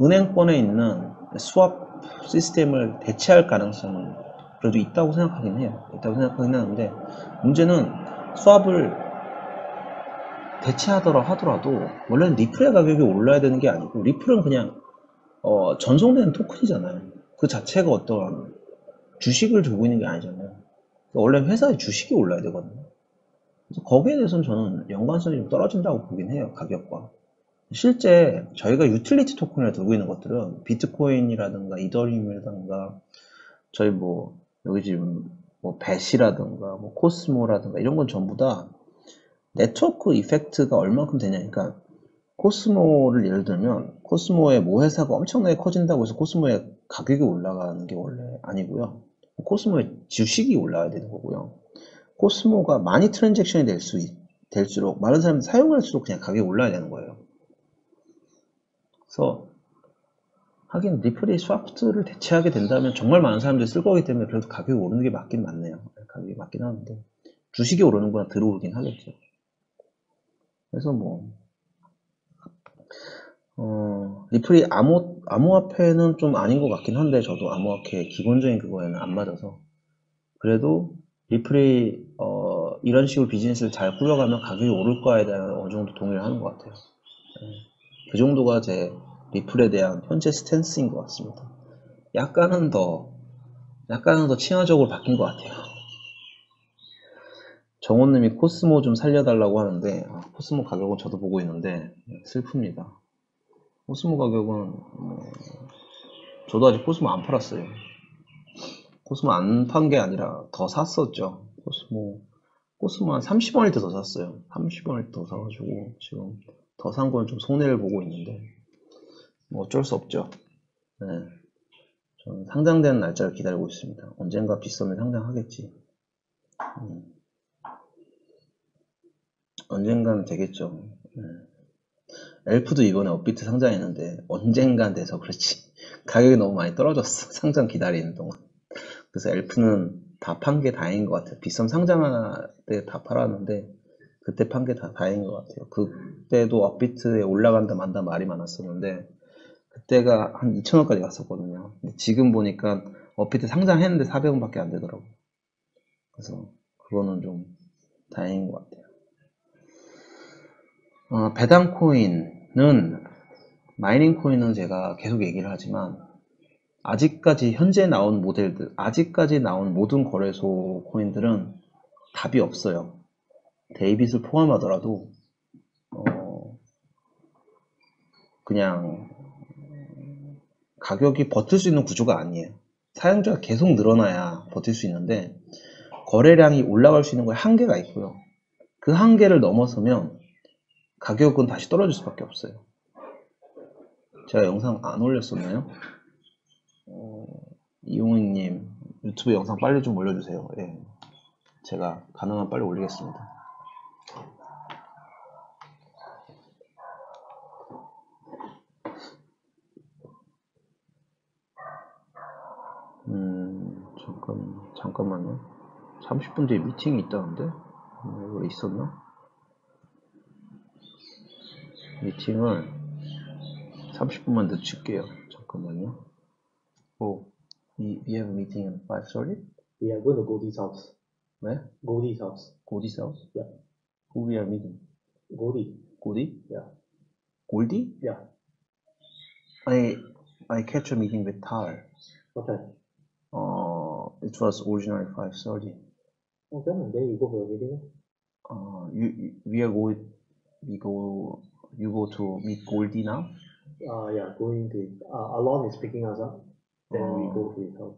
은행권에 있는 스왑 시스템을 대체할 가능성은 그래도 있다고 생각하긴 해요. 있다고 생각하긴 하는데 문제는 스왑을 대체하더라 하더라도 원래는 리플의 가격이 올라야 되는 게 아니고 리플은 그냥 전송되는 토큰이잖아요. 그 자체가 어떠한 주식을 주고 있는 게 아니잖아요. 원래 회사의 주식이 올라야 되거든요. 그래서 거기에 대해서는 저는 연관성이 좀 떨어진다고 보긴 해요. 가격과. 실제 저희가 유틸리티 토큰을 들고 있는 것들은 비트코인이라든가 이더리움이라든가 저희 여기 지금 벳이라든가 코스모라든가 이런 건 전부 다 네트워크 이펙트가 얼만큼 되냐. 그러니까 코스모를 예를 들면 코스모의 모 회사가 엄청나게 커진다고 해서 코스모의 가격이 올라가는 게 원래 아니고요. 코스모의 주식이 올라가야 되는 거고요. 코스모가 많이 트랜잭션이 될수록 많은 사람들이 사용할수록 그냥 가격이 올라야 되는 거예요. 그래서 하긴 리플이 스와프트를 대체하게 된다면 정말 많은 사람들이 쓸 거기 때문에 그래도 가격이 오르는 게 맞긴 맞네요. 가격이 맞긴 하는데 주식이 오르는 거나 들어오긴 하겠죠. 그래서 리플이 암호화폐는 좀 아닌 것 같긴 한데 저도 암호화폐 기본적인 그거에는 안 맞아서 그래도 리플이 이런 식으로 비즈니스를 잘 꾸려가면 가격이 오를 거에 대한 어느 정도 동의를 하는 것 같아요. 그 정도가 제 리플에 대한 현재 스탠스인 것 같습니다. 약간은 더 친화적으로 바뀐 것 같아요. 정원님이 코스모 좀 살려달라고 하는데 코스모 가격은 저도 보고 있는데 슬픕니다. 코스모 가격은 저도 아직 코스모 안 팔았어요. 코스모 안 판 게 아니라 더 샀었죠. 코스모 한 30원일 때 더 샀어요. 30원일 때 더 사가지고 지금 더 산 건 좀 손해를 보고 있는데 어쩔 수 없죠. 네. 저는 상장되는 날짜를 기다리고 있습니다. 언젠가 비싸면 상장하겠지. 언젠가는 되겠죠. 네. 엘프도 이번에 업비트 상장했는데 언젠간 돼서 그렇지 가격이 너무 많이 떨어졌어. 상장 기다리는 동안. 그래서 엘프는 다 판 게 다행인 것 같아요. 비썸 상장할 때 다 팔았는데 그때 판 게 다 다행인 것 같아요. 그때도 업비트에 올라간다 만다 말이 많았었는데 그때가 한 2,000원까지 갔었거든요. 근데 지금 보니까 업비트 상장했는데 400원밖에 안 되더라고. 그래서 그거는 좀 다행인 것 같아요. 배당코인은 마이닝 코인은 제가 계속 얘기를 하지만 아직까지 현재 나온 모델들, 아직까지 나온 모든 거래소 코인들은 답이 없어요. 데이빗을 포함하더라도 그냥 가격이 버틸 수 있는 구조가 아니에요. 사용자가 계속 늘어나야 버틸 수 있는데 거래량이 올라갈 수 있는 거에 한계가 있고요. 그 한계를 넘어서면 가격은 다시 떨어질 수밖에 없어요. 제가 영상 안 올렸었나요? 이용익님 유튜브 영상 빨리 좀 올려주세요. 예. 제가 가능한 빨리 올리겠습니다. 잠깐만요. 30분 뒤에 미팅이 있다는데? 왜 있었나? 미팅을 30분만 늦출게요. 잠깐만요. We have a meeting at 5:30? We are going to Goldie's house. Where? Goldie's house. Goldie's house? Yeah. Who we are meeting? Goldie. Goldie? Yeah. Goldie? Yeah. I catch a meeting with Tal. What time? It was originally 5:30. Okay, then you go for the meeting. You go to meet Goldie now? Yeah, going to, Alon is picking us up. Then we go to his house.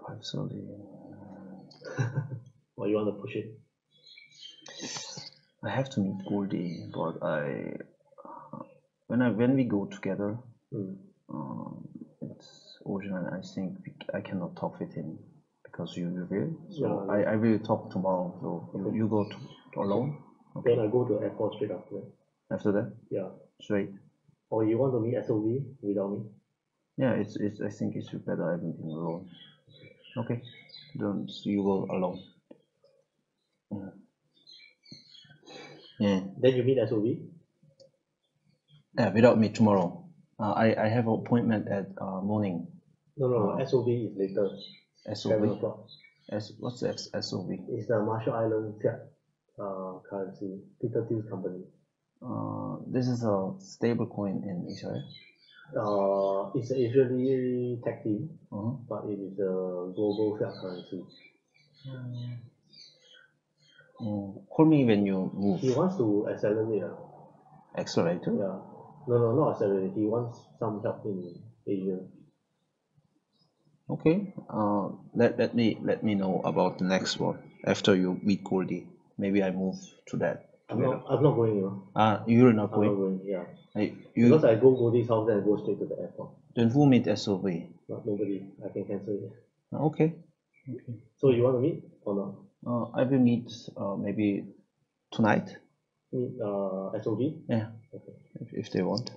5:30. Or you want to push it? I have to meet Goldie, but when we go together, it's original. I think I cannot talk with him because you will. So yeah. I will talk tomorrow. So okay. you go alone. Okay. Then I go to airport straight after that. After that? Yeah. Straight. Or you want to meet SOV without me? Yeah, it's. I think it's better having him alone. Okay. Then you go alone. Yeah. Then you meet SOV? Yeah, without me tomorrow. I have an appointment at morning. No, SOV is later. SOV? What's the SOV? It's the Marshall Island Fiat currency, Peter Thiel's company. This is a stable coin in Israel? It's an Israeli tech team, but it is a global fiat currency. Call me when you move. He wants to accelerate. Accelerator? Yeah. No, not accelerate. He wants some help in Asia. Okay. Let me know about the next one after you meet Goldie. Maybe I move to that. I'm not going. You're not going? I'm not going. Yeah. Because I go Goldie's house and I go straight to the airport. Then who meet SOV? Nobody. I can cancel it. Okay. So you want to meet or not? I will meet maybe tonight. Meet SOV? Yeah. Okay. If they want.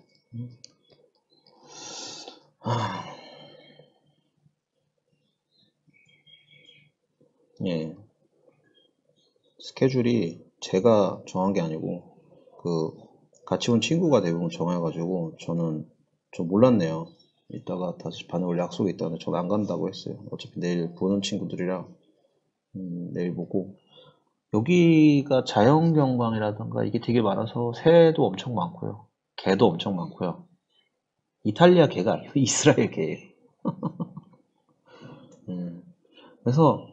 예. 스케줄이 제가 정한 게 아니고 같이 온 친구가 대부분 정해가지고 저는 좀 몰랐네요. 이따가 다시 반응을 약속이 있다는데 저는 안 간다고 했어요. 어차피 내일 보는 친구들이라 내일 보고 여기가 자연경관이라든가 이게 되게 많아서 새도 엄청 많고요. 개도 엄청 많고요. 이탈리아 개가 아니고 이스라엘 개예요. 그래서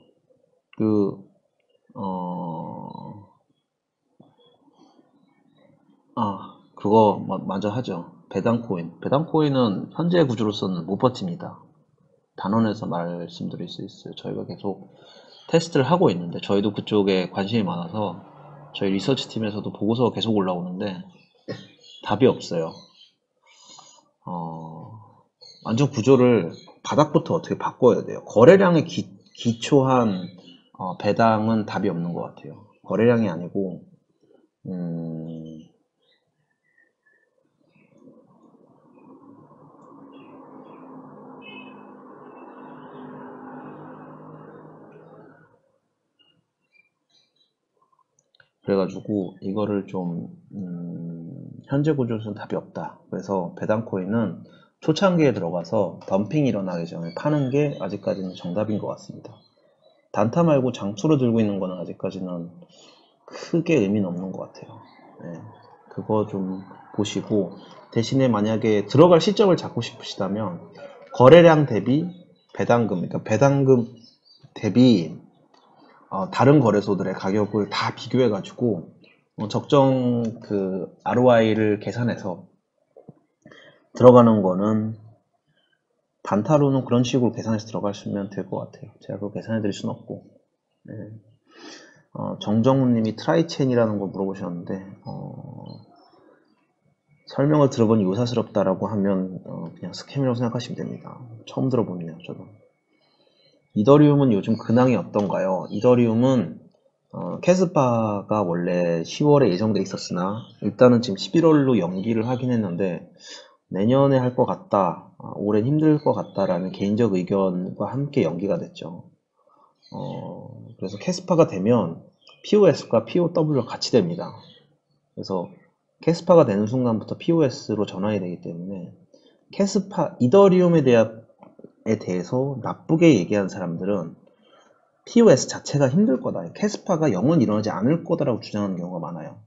그거 마저 하죠. 배당코인. 배당코인은 현재 구조로서는 못 버팁니다. 단원에서 말씀드릴 수 있어요. 저희가 계속 테스트를 하고 있는데 저희도 그쪽에 관심이 많아서 저희 리서치 팀에서도 보고서가 계속 올라오는데 답이 없어요. 완전 구조를 바닥부터 어떻게 바꿔야 돼요. 거래량에 기초한 배당은 답이 없는 것 같아요. 거래량이 아니고 그래가지고 이거를 좀 현재 구조에서는 답이 없다. 그래서 배당코인은 초창기에 들어가서 덤핑이 일어나기 전에 파는 게 아직까지는 정답인 것 같습니다. 단타 말고 장투로 들고 있는 거는 아직까지는 크게 의미는 없는 것 같아요. 네, 그거 좀 보시고 대신에 만약에 들어갈 시점을 잡고 싶으시다면 거래량 대비 배당금, 그러니까 배당금 대비 다른 거래소들의 가격을 다 비교해 가지고 적정 ROI를 계산해서 들어가는 거는 단타로는 그런 식으로 계산해서 들어가시면 될 것 같아요. 제가 그거 계산해 드릴 수는 없고. 네. 정정훈님이 트라이체인이라는 걸 물어보셨는데, 설명을 들어보니 요사스럽다라고 하면 그냥 스캠이라고 생각하시면 됩니다. 처음 들어보네요, 저도. 이더리움은 요즘 근황이 어떤가요? 이더리움은 캐스파가 원래 10월에 예정돼 있었으나 일단은 지금 11월로 연기를 하긴 했는데 내년에 할 것 같다, 올해는 힘들 것 같다라는 개인적 의견과 함께 연기가 됐죠. 그래서 캐스파가 되면 POS과 POW가 같이 됩니다. 그래서 캐스파가 되는 순간부터 POS로 전환이 되기 때문에 이더리움에 대해서 나쁘게 얘기하는 사람들은 POS 자체가 힘들 거다, 캐스파가 영원히 일어나지 않을 거다라고 주장하는 경우가 많아요.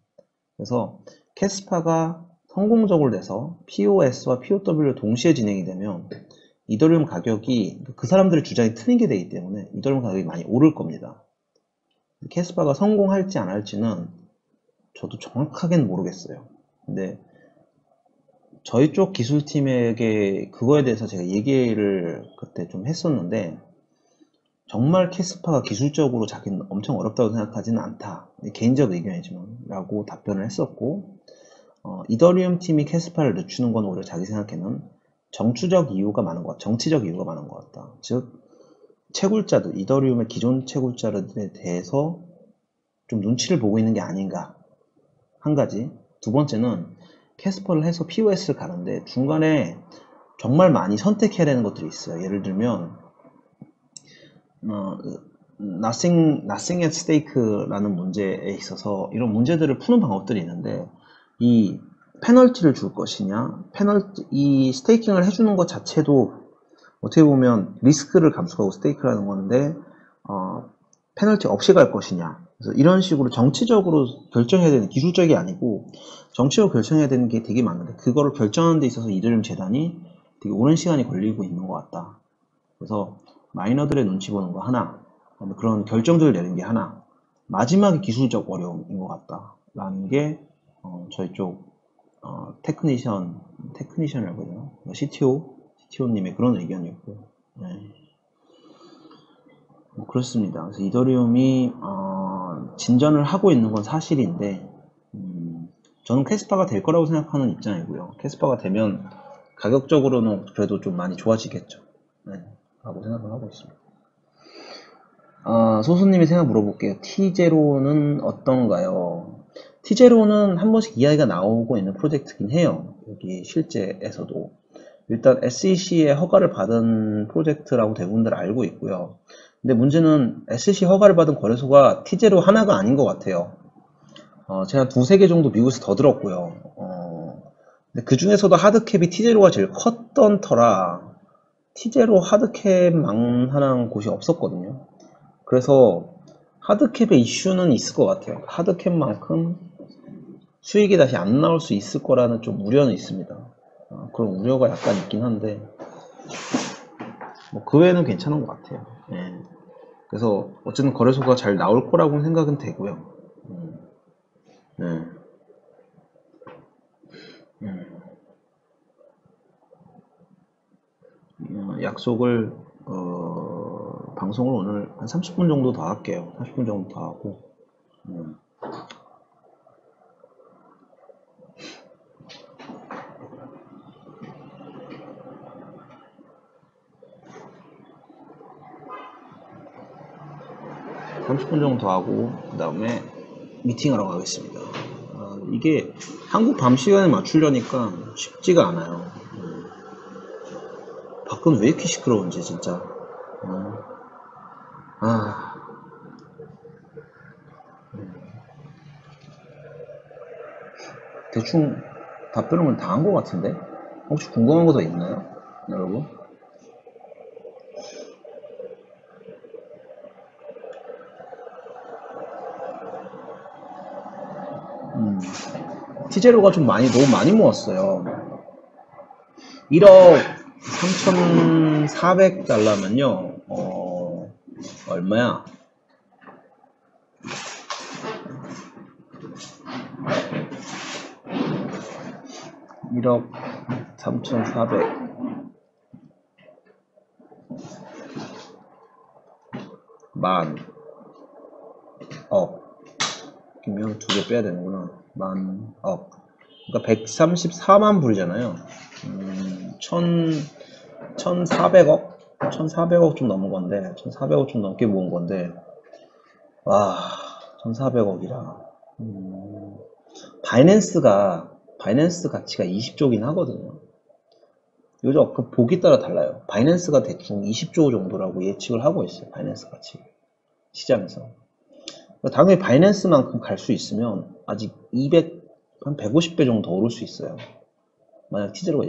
그래서 캐스파가 성공적으로 돼서 POS와 POW를 동시에 진행이 되면 이더리움 가격이, 그 사람들의 주장이 틀리게 되기 때문에 이더리움 가격이 많이 오를 겁니다. 캐스파가 성공할지 안 할지는 저도 정확하게는 모르겠어요. 근데 저희 쪽 기술팀에게 그거에 대해서 제가 얘기를 그때 좀 했었는데, 정말 캐스파가 기술적으로 자기는 엄청 어렵다고 생각하지는 않다, 개인적 의견이지만 라고 답변을 했었고, 이더리움 팀이 캐스파를 늦추는 건 오히려 자기 생각에는 정치적 이유가 많은 것 같다. 즉 채굴자들, 이더리움의 기존 채굴자들에 대해서 좀 눈치를 보고 있는 게 아닌가, 한 가지. 두 번째는 캐스퍼를 해서 POS를 가는데 중간에 정말 많이 선택해야 되는 것들이 있어요. 예를 들면 nothing at stake라는 문제에 있어서 이런 문제들을 푸는 방법들이 있는데, 이 페널티를 줄 것이냐, 이 스테이킹을 해주는 것 자체도 어떻게 보면 리스크를 감수하고 스테이크라는 건데, 페널티 없이 갈 것이냐. 그래서 이런 식으로 정치적으로 결정해야 되는, 기술적이 아니고 정치적으로 결정해야 되는 게 되게 많은데, 그거를 결정하는 데 있어서 이더리움 재단이 되게 오랜 시간이 걸리고 있는 것 같다. 그래서 마이너들의 눈치 보는 거 하나, 그런 결정들을 내는 게 하나, 마지막에 기술적 어려움인 것 같다 라는 게 저희 쪽 테크니션이라고 해야 되나? CTO님의 그런 의견이었고, 네. 그렇습니다. 그래서 이더리움이 진전을 하고 있는 건 사실인데, 저는 캐스파가 될 거라고 생각하는 입장이고요. 캐스파가 되면 가격적으로는 그래도 좀 많이 좋아지겠죠. 네, 라고 생각을 하고 있습니다. 소수님이 생각 물어볼게요. T0는 어떤가요? T0는 한 번씩 이야기가 나오고 있는 프로젝트긴 해요. 여기 실제에서도. 일단 SEC의 허가를 받은 프로젝트라고 대부분들 알고 있고요. 근데 문제는 SEC 허가를 받은 거래소가 T0 하나가 아닌 것 같아요. 제가 2-3개 정도 미국에서 더 들었고요. 근데 그 중에서도 하드캡이 T0가 제일 컸던 터라 T0 하드캡만 하는 곳이 없었거든요. 그래서 하드캡의 이슈는 있을 것 같아요. 하드캡만큼 수익이 다시 안 나올 수 있을 거라는 좀 우려는 있습니다. 그런 우려가 약간 있긴 한데, 그 외에는 괜찮은 것 같아요. 네. 그래서 어쨌든 거래소가 잘 나올 거라고 생각은 되고요. 네. 약속을 방송을 오늘 한 30분 정도 더 할게요. 30분 정도 더 하고, 그 다음에 미팅하러 가겠습니다. 이게 한국 밤 시간에 맞추려니까 쉽지가 않아요. 밖은 왜 이렇게 시끄러운지 진짜. 대충 답변은 다 한 것 같은데? 혹시 궁금한 거 더 있나요, 여러분? T0가 좀 너무 많이 모았어요. 1억 3,400달러면요, 얼마야? 1억 3,400. 만억. 김명 2개 빼야 되는구나. 만억. 그러니까 134만 불이잖아요. 1,400억? 1,400억 좀 넘은 건데, 1,400억 좀 넘게 모은 건데, 와, 1,400억이라. 바이낸스 가치가 20조긴 하거든요. 요즘 그 보기 따라 달라요. 바이낸스가 대충 20조 정도라고 예측을 하고 있어요. 바이낸스 가치. 시장에서. 당연히 바이낸스만큼 갈 수 있으면 아직 한 150배 정도 더 오를 수 있어요. 만약 티제로가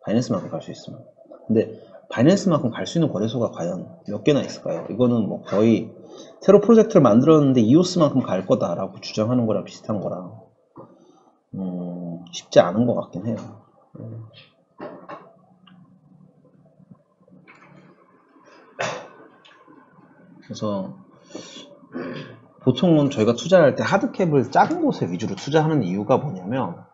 바이낸스만큼 갈 수 있으면. 근데 바이낸스만큼 갈 수 있는 거래소가 과연 몇 개나 있을까요? 이거는 뭐 거의 새로 프로젝트를 만들었는데 이오스만큼 갈 거다라고 주장하는 거랑 비슷한 거라 쉽지 않은 것 같긴 해요. 그래서 보통은 저희가 투자할 때 하드캡을 작은 곳에 위주로 투자하는 이유가 뭐냐면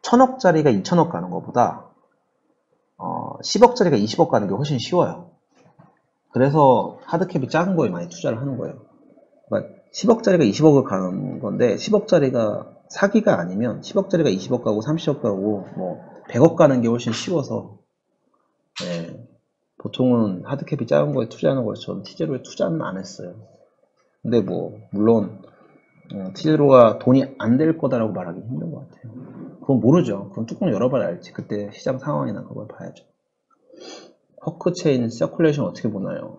1,000억짜리가 2,000억 가는 것보다 10억짜리가 20억 가는 게 훨씬 쉬워요. 그래서 하드캡이 작은 거에 많이 투자를 하는 거예요. 그러니까 10억짜리가 20억을 가는 건데 10억짜리가 사기가 아니면 10억짜리가 20억 가고 30억 가고 뭐 100억 가는 게 훨씬 쉬워서 보통은 하드캡이 작은 거에 투자하는 거라서 저는 티제로에 투자는 안 했어요. 근데 뭐 물론 티제로가 돈이 안 될 거다라고 말하기 힘든 것 같아요. 그건 모르죠. 그건 뚜껑 열어봐야 알지. 그때 시장 상황이나 그걸 봐야죠. 허크체인 서큘레이션 어떻게 보나요?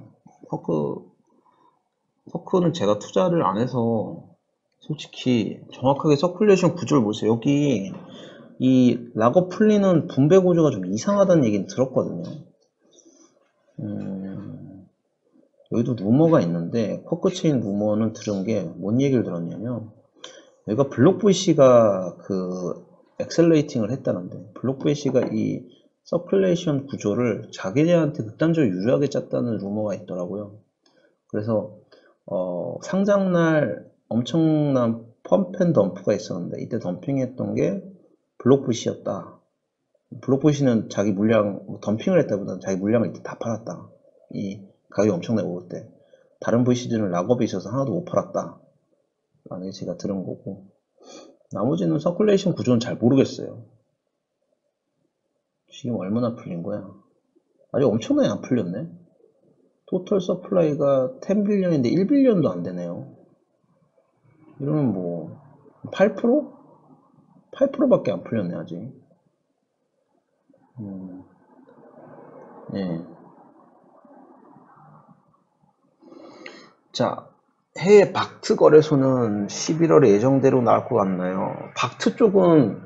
허크는 제가 투자를 안 해서 솔직히 정확하게 서큘레이션 구조를 보세요. 여기 이 락업 풀리는 분배 구조가 좀 이상하다는 얘기는 들었거든요. 여기도 루머가 있는데 허크체인 루머는 들은 게 뭔 얘기를 들었냐면 여기가 블록 VC가 그 엑셀레이팅을 했다는데 블록 VC가 이 서큘레이션 구조를 자기네한테 극단적으로 유리하게 짰다는 루머가 있더라고요. 그래서 상장날 엄청난 펌프앤덤프가 있었는데 이때 덤핑했던 게 블록 VC였다. 블록 VC는 자기 물량 덤핑을 했다보다는 자기 물량을 이때 다 팔았다. 이 가격이 엄청나게 오를 때 다른 VC들은 락업이 있어서 하나도 못 팔았다 라는 게 제가 들은 거고 나머지는 서큘레이션 구조는 잘 모르겠어요. 지금 얼마나 풀린 거야? 아직 엄청나게 안 풀렸네. 토탈 서플라이가 10빌리언인데 1빌리언도 안 되네요. 이러면 뭐 8%? 8%밖에 안 풀렸네 아직. 네. 자, 해외 박트 거래소는 11월에 예정대로 나올 것 같나요? 박트 쪽은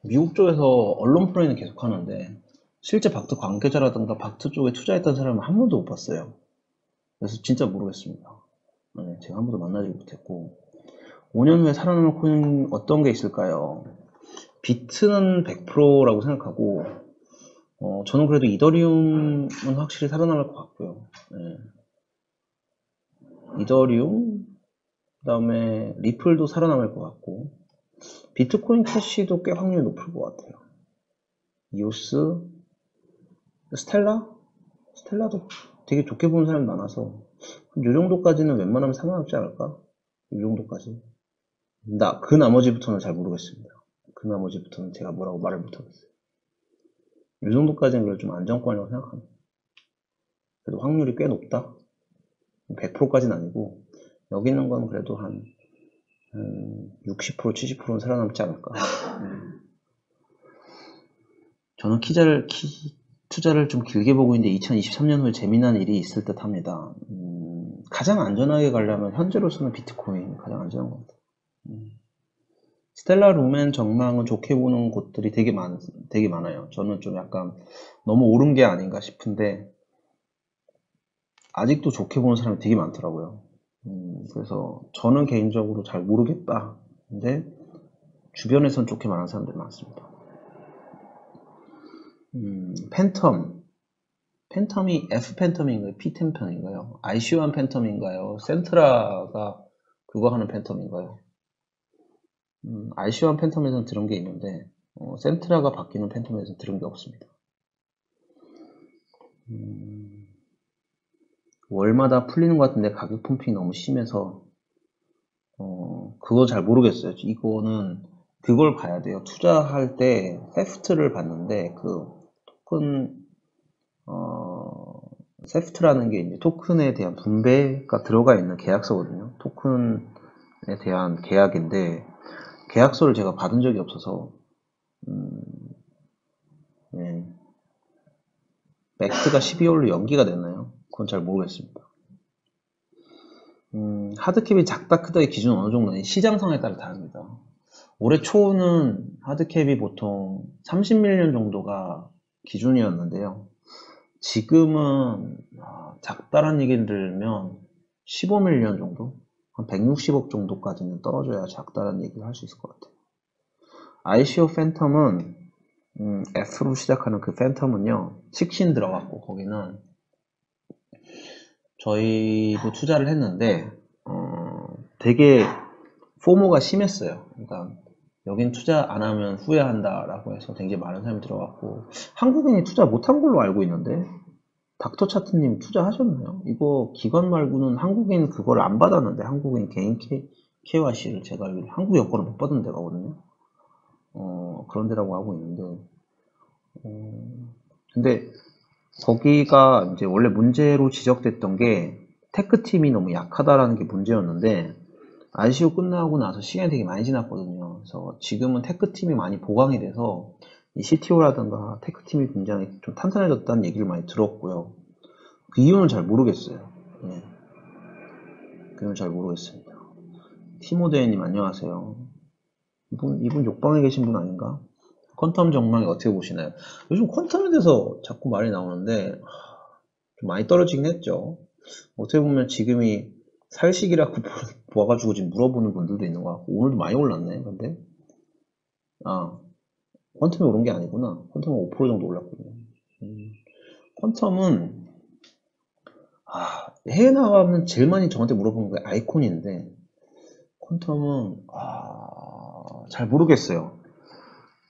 미국 쪽에서 언론 플레이는 계속 하는데 실제 박트 관계자라든가 박트 쪽에 투자했던 사람은 한 번도 못 봤어요. 그래서 진짜 모르겠습니다. 네, 제가 한 번도 만나지 못했고 5년 후에 살아남을 코인 어떤 게 있을까요? 비트는 100%라고 생각하고 저는 그래도 이더리움은 확실히 살아남을 것 같고요. 네. 이더리움 그 다음에 리플도 살아남을 것 같고 비트코인 캐시도 꽤 확률이 높을 것 같아요. 이오스 스텔라도 되게 좋게 보는 사람이 많아서 이 정도까지는 웬만하면 상관없지 않을까? 이 정도까지. 그 나머지부터는 잘 모르겠습니다. 그 나머지부터는 제가 뭐라고 말을 못하겠어요. 이 정도까지는 그래도 좀 안정권이라고 생각합니다. 그래도 확률이 꽤 높다? 100%까지는 아니고 여기 있는 건 그래도 한 60%, 70%는 살아남지 않을까. 저는 투자를 좀 길게 보고 있는데 2023년 후에 재미난 일이 있을 듯 합니다. 가장 안전하게 가려면 현재로서는 비트코인 가장 안전한 것 같아요. 스텔라 루멘 전망은 좋게 보는 곳들이 되게 많아요. 저는 좀 약간 너무 오른 게 아닌가 싶은데 아직도 좋게 보는 사람이 되게 많더라고요. 그래서 저는 개인적으로 잘 모르겠다. 근데 주변에선 좋게 말하는 사람들이 많습니다. 팬텀이 F팬텀인가요? P팬텀인가요? IC1 팬텀인가요? 센트라가 그거 하는 팬텀인가요? IC1 팬텀에서는 들은 게 있는데 센트라가 바뀌는 팬텀에서는 들은 게 없습니다. 월마다 풀리는 것 같은데 가격 펌핑이 너무 심해서 그거 잘 모르겠어요. 이거는 그걸 봐야 돼요. 투자할 때 세프트를 봤는데 그 토큰 세프트라는 게 이제 토큰에 대한 분배가 들어가 있는 계약서거든요. 토큰에 대한 계약인데 계약서를 제가 받은 적이 없어서 네. 맥스가 12월로 연기가 됐나요? 그건 잘 모르겠습니다. 하드캡이 작다 크다의 기준은 어느 정도는 시장 상황에 따라 다릅니다. 올해 초는 하드캡이 보통 30밀리언 정도가 기준이었는데요. 지금은 작다란 얘기를 들으면 15밀리언 정도? 한 160억 정도까지는 떨어져야 작다란 얘기를 할 수 있을 것 같아요. ICO 팬텀은 F로 시작하는 그 팬텀은요, 식신 들어갔고 거기는 저희도 투자를 했는데 되게 포모가 심했어요. 그러니까 여긴 투자 안 하면 후회한다 라고 해서 굉장히 많은 사람이 들어갔고 한국인이 투자 못한 걸로 알고 있는데 닥터차트님 투자하셨나요? 이거 기관 말고는 한국인 그걸 안 받았는데 한국인 개인 KYC를 제가 한국 여권을 못 받은 데가거든요. 그런 데라고 하고 있는데 근데 거기가 이제 원래 문제로 지적됐던 게 테크팀이 너무 약하다라는 게 문제였는데 ICO 끝나고 나서 시간이 되게 많이 지났거든요. 그래서 지금은 테크팀이 많이 보강이 돼서 이 CTO라든가 테크팀이 굉장히 좀 탄탄해졌다는 얘기를 많이 들었고요. 그 이유는 잘 모르겠어요. 네. 그 이유는 잘 모르겠습니다. 티모데이님 안녕하세요. 이분 욕방에 계신 분 아닌가? 퀀텀 전망이 어떻게 보시나요? 요즘 퀀텀에 대해서 자꾸 말이 나오는데 좀 많이 떨어지긴 했죠. 어떻게 보면 지금이 살식이라고 보아가지고 지금 물어보는 분들도 있는 것 같고 오늘도 많이 올랐네. 근데 퀀텀이 오른 게 아니구나. 퀀텀은 5% 정도 올랐거든요. 퀀텀은 해외 나가면 제일 많이 저한테 물어보는 게 아이콘인데 퀀텀은 잘 모르겠어요.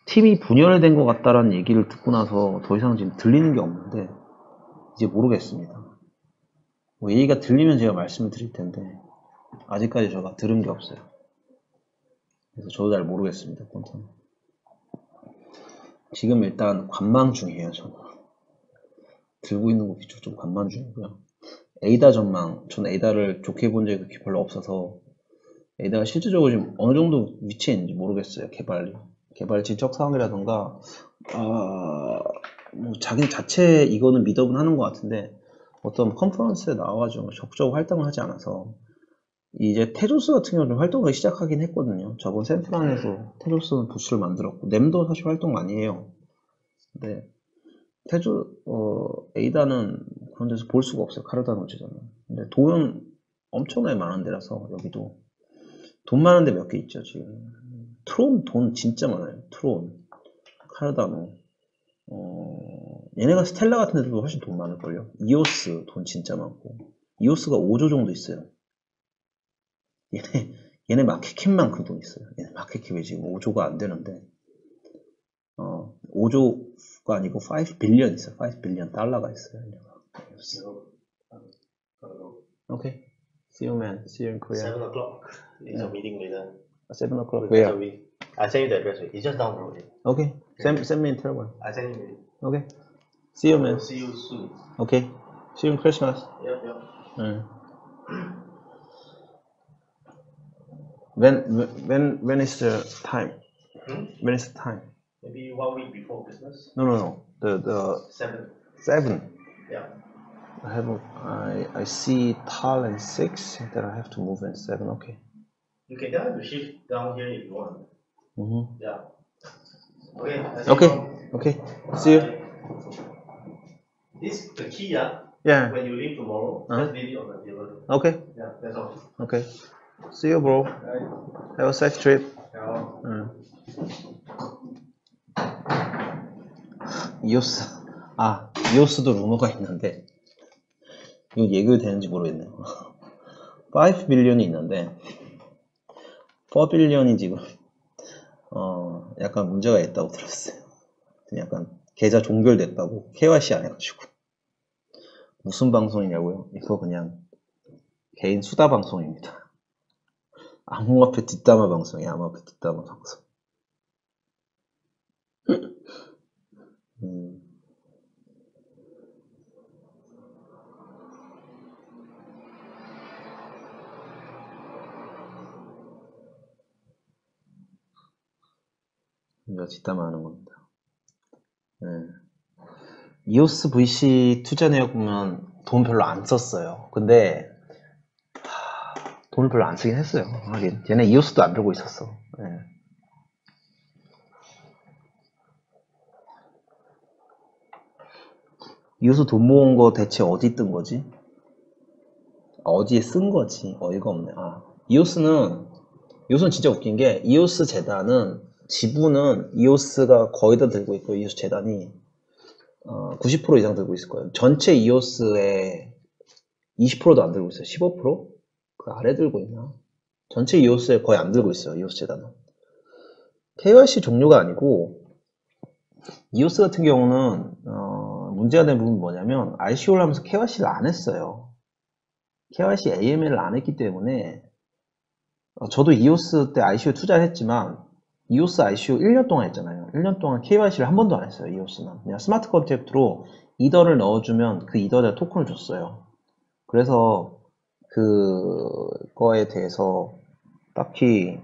팀이 분열된 것 같다라는 얘기를 듣고 나서 더 이상 지금 들리는 게 없는데 이제 모르겠습니다. 뭐 얘기가 들리면 제가 말씀을 드릴 텐데 아직까지 제가 들은 게 없어요. 그래서 저도 잘 모르겠습니다. 퀀텀. 지금 일단 관망 중이에요. 저는 들고 있는 거 기초 좀 관망 중이고요. 에이다 전망, 전 에이다를 좋게 본 적이 별로 없어서 에이다가 실질적으로 지금 어느 정도 위치에 있는지 모르겠어요. 개발 진척 상황이라던가 뭐 자기 자체 이거는 미더분 하는 것 같은데 어떤 컨퍼런스에 나와가지고 적극적으로 활동을 하지 않아서 이제 테조스 같은 경우는 활동을 시작하긴 했거든요. 저번 센트란에서 테조스는 부스를 만들었고 넴도 사실 활동 많이 해요. 근데 에이다는 그런 데서 볼 수가 없어요. 카르다노 지점은. 근데 돈은 엄청나게 많은 데라서 여기도 돈 많은 데 몇 개 있죠. 지금 트론 돈 진짜 많아요. 트론, 카르다노, 얘네가 스텔라 같은 데도 훨씬 돈 많을걸요. 이오스 돈 진짜 많고 이오스가 5조 정도 있어요. 얘네 마켓캡만큼 돈 있어요. 얘네 마켓캡이 지금 5조가 안 되는데 5조가 아니고 5 빌리언 있어요. 5 빌리언 달러가 있어요. Okay. See you, man. See you in Korea. 7 o'clock is a meeting later. 7 o'clock. Where? I send you the address. It's just down the road. Okay. Send me in Telegram. I send you. Okay. See you, man. See you soon. Okay. See you in Christmas. Yep. When is the time? When is the time? Maybe 1 week before Christmas. No. The 7. Yeah. I see Tal and 6. Then I have to move in 7. Okay. You can tell him to shift down here if you want. Yeah. Okay. See you. This the key, Yeah. When you leave tomorrow, just leave it on the table. Okay. Yeah, that's all. Okay. See you, bro. Have a safe trip. Yeah. 이오스도 루머가 있는데 이거 얘기가 되는지 모르겠네요. 5 빌리언이 있는데 4 빌리언이 지금 약간 문제가 있다고 들었어요. 약간 계좌 종결됐다고 KYC 안 해가지고 무슨 방송이냐고요? 이거 그냥 개인 수다 방송입니다. 암호화폐 뒷담화 방송이에요. 암호화폐 뒷담화 방송. 이거 뒷담화 하는 겁니다. EOS VC 투자 내역 보면 돈 별로 안 썼어요. 근데 돈을 별로 안 쓰긴 했어요. 하긴 얘네 EOS도 안 들고 있었어. EOS 돈 모은 거 대체 어디 뜬 거지? 어디에 쓴 거지? 어이가 없네. EOS는 진짜 웃긴 게 EOS 재단은 지분은 EOS가 거의 다 들고 있고 EOS 재단이 90% 이상 들고 있을 거예요. 전체 EOS의 20%도 안 들고 있어요. 15%? 그 아래 들고 있나? 전체 EOS에 거의 안 들고 있어요. EOS 재단은. KYC 종류가 아니고 EOS 같은 경우는 문제가 된 부분이 뭐냐면 ICO를 하면서 KYC를 안 했어요. KYC AML을 안 했기 때문에 저도 EOS 때 ICO 투자를 했지만 EOS ICO 1년 동안 했잖아요. 1년 동안 KYC를 한 번도 안 했어요. EOS는 그냥 스마트 컨트랙트로 이더를 넣어주면 그 이더에 토큰을 줬어요. 그래서 그거에 대해서 딱히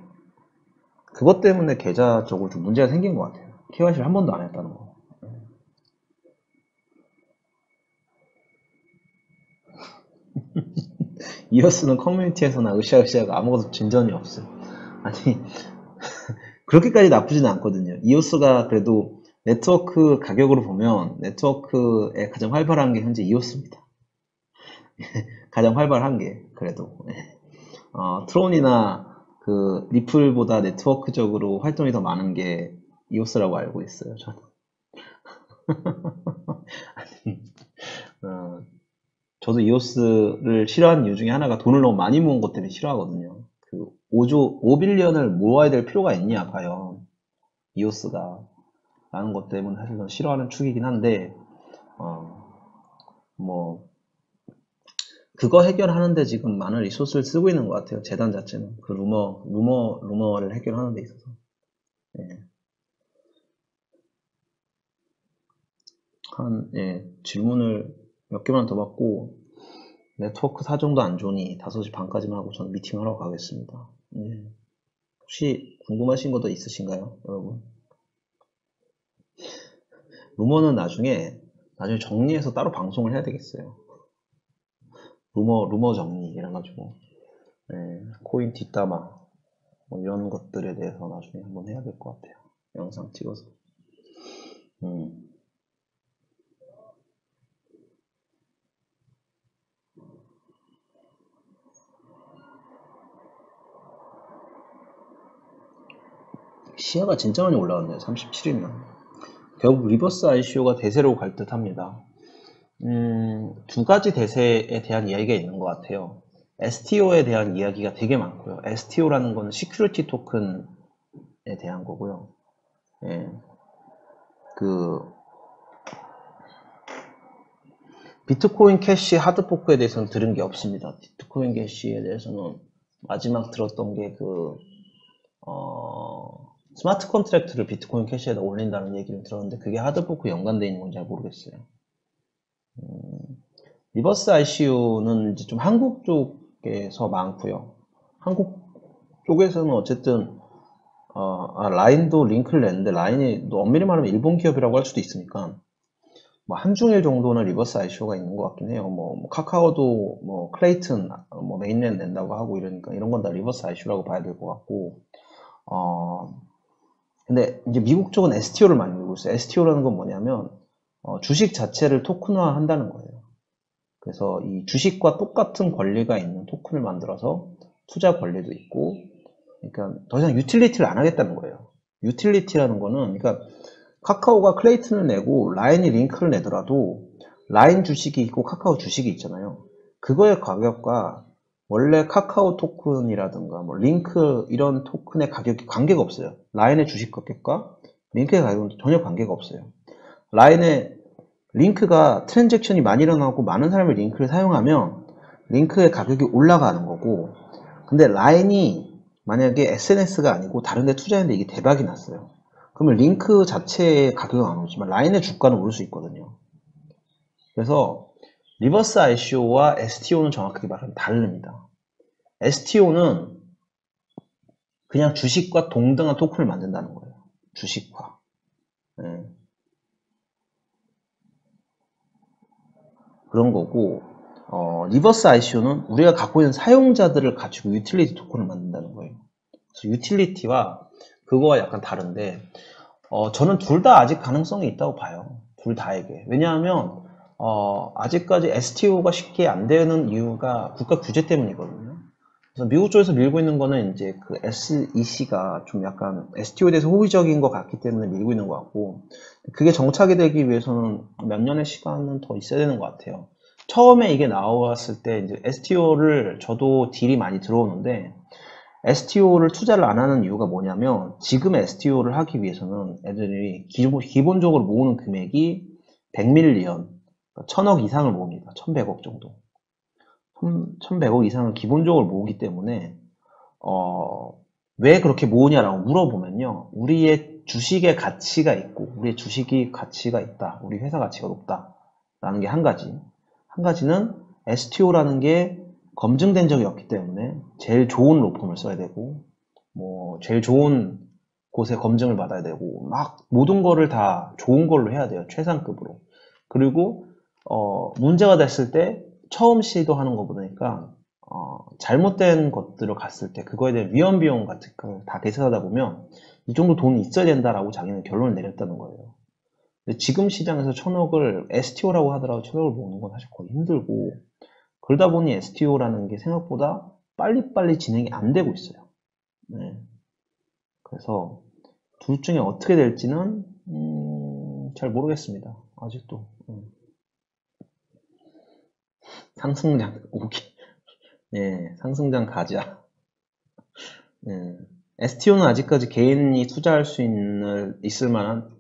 그것 때문에 계좌적으로 좀 문제가 생긴 것 같아요. KYC를 한 번도 안 했다는 거. EOS는 커뮤니티에서나 으쌰으쌰가 아무것도 진전이 없어요. 아니 그렇게까지 나쁘지는 않거든요. EOS가 그래도 네트워크 가격으로 보면 네트워크에 가장 활발한 게 현재 EOS입니다. 가장 활발한 게 그래도 트론이나 그 리플보다 네트워크적으로 활동이 더 많은 게 EOS라고 알고 있어요. 저는. 저도 EOS를 싫어하는 이유 중에 하나가 돈을 너무 많이 모은 것 때문에 싫어하거든요. 그 5빌리언을 모아야 될 필요가 있냐 과연 EOS가 라는 것 때문에 사실 은 싫어하는 축이긴 한데 뭐 그거 해결하는데 지금 많은 리소스를 쓰고 있는 것 같아요. 재단 자체는 그 루머를 해결하는 데 있어서. 질문을 몇 개만 더 받고 네트워크 사정도 안 좋으니 5시 반까지만 하고 저는 미팅하러 가겠습니다. 혹시 궁금하신 거 더 있으신가요, 여러분? 루머는 나중에 정리해서 따로 방송을 해야 되겠어요. 루머 정리 이래가지고 코인 뒷담화 뭐 이런 것들에 대해서 나중에 한번 해야 될 것 같아요. 영상 찍어서. 시야가 진짜 많이 올라왔네요. 37이면. 결국 리버스 ICO가 대세로 갈 듯 합니다. 두 가지 대세에 대한 이야기가 있는 것 같아요. STO에 대한 이야기가 되게 많고요. STO라는 건 시큐리티 토큰에 대한 거고요. 비트코인 캐시 하드포크에 대해서는 들은 게 없습니다. 비트코인 캐시에 대해서는 마지막 들었던 게 스마트 컨트랙트를 비트코인 캐시에다 올린다는 얘기를 들었는데 그게 하드포크 연관되어 있는 건지 잘 모르겠어요. 리버스 ICO는 이제 좀 한국 쪽에서 많고요. 한국 쪽에서는 어쨌든 라인도 링크를 냈는데 라인이 엄밀히 말하면 일본 기업이라고 할 수도 있으니까 뭐 한중일 정도는 리버스 ICO가 있는 것 같긴 해요. 뭐 카카오도 뭐 클레이튼 뭐 메인랜드 낸다고 하고 이러니까 이런 건 다 리버스 ICO라고 봐야 될 것 같고 근데 이제 미국 쪽은 STO를 많이 밀고 있어요. STO라는 건 뭐냐면 주식 자체를 토큰화 한다는 거예요. 그래서 이 주식과 똑같은 권리가 있는 토큰을 만들어서 투자 권리도 있고 그러니까 더 이상 유틸리티를 안 하겠다는 거예요. 유틸리티라는 거는 그러니까 카카오가 클레이튼을 내고 라인이 링크를 내더라도 라인 주식이 있고 카카오 주식이 있잖아요. 그거의 가격과 원래 카카오 토큰이라든가 뭐 링크 이런 토큰의 가격이 관계가 없어요. 라인의 주식 가격과 링크의 가격은 전혀 관계가 없어요. 라인의 링크가 트랜잭션이 많이 일어나고 많은 사람이 링크를 사용하면 링크의 가격이 올라가는 거고, 근데 라인이 만약에 SNS가 아니고 다른 데 투자했는데 이게 대박이 났어요. 그러면 링크 자체의 가격은 안 오지만 라인의 주가는 오를 수 있거든요. 그래서 리버스 ICO와 STO는 정확하게 말하면 다릅니다. STO는 그냥 주식과 동등한 토큰을 만든다는 거예요. 주식화. 네. 그런 거고, 리버스 ICO는 우리가 갖고 있는 사용자들을 가지고 유틸리티 토큰을 만든다는 거예요. 그래서 유틸리티와 그거와 약간 다른데, 저는 둘 다 아직 가능성이 있다고 봐요. 둘 다에게. 왜냐하면 아직까지 STO가 쉽게 안 되는 이유가 국가 규제 때문이거든요. 그래서 미국 쪽에서 밀고 있는 거는 이제 그 SEC가 좀 약간 STO에 대해서 호의적인 것 같기 때문에 밀고 있는 것 같고, 그게 정착이 되기 위해서는 몇 년의 시간은 더 있어야 되는 것 같아요. 처음에 이게 나왔을 때 이제 STO를 저도 딜이 많이 들어오는데, STO를 투자를 안 하는 이유가 뭐냐면, 지금 STO를 하기 위해서는 애들이 기본적으로 모으는 금액이 100밀리언, 1000억 이상을 모읍니다. 1100억 정도. 1100억 이상을 기본적으로 모으기 때문에, 왜 그렇게 모으냐라고 물어보면요. 우리의 주식의 가치가 있고, 우리의 주식이 가치가 있다. 우리 회사 가치가 높다라는 게 한 가지. 한 가지는 STO라는 게 검증된 적이 없기 때문에 제일 좋은 로펌을 써야 되고, 뭐 제일 좋은 곳에 검증을 받아야 되고, 막 모든 거를 다 좋은 걸로 해야 돼요. 최상급으로. 그리고 문제가 됐을 때 처음 시도하는 거 보니까 잘못된 것들을 갔을 때 그거에 대한 위험 비용 같은 걸 다 계산하다 보면 이 정도 돈이 있어야 된다라고 자기는 결론을 내렸다는 거예요. 근데 지금 시장에서 1000억을 STO라고 하더라도 1000억을 모으는 건 사실 거의 힘들고, 그러다 보니 STO라는 게 생각보다 빨리빨리 진행이 안 되고 있어요. 네. 그래서 둘 중에 어떻게 될지는 잘 모르겠습니다. 아직도. 상승장 오기. 예, 상승장 가자. 예. STO는 아직까지 개인이 투자할 수 있을 만한,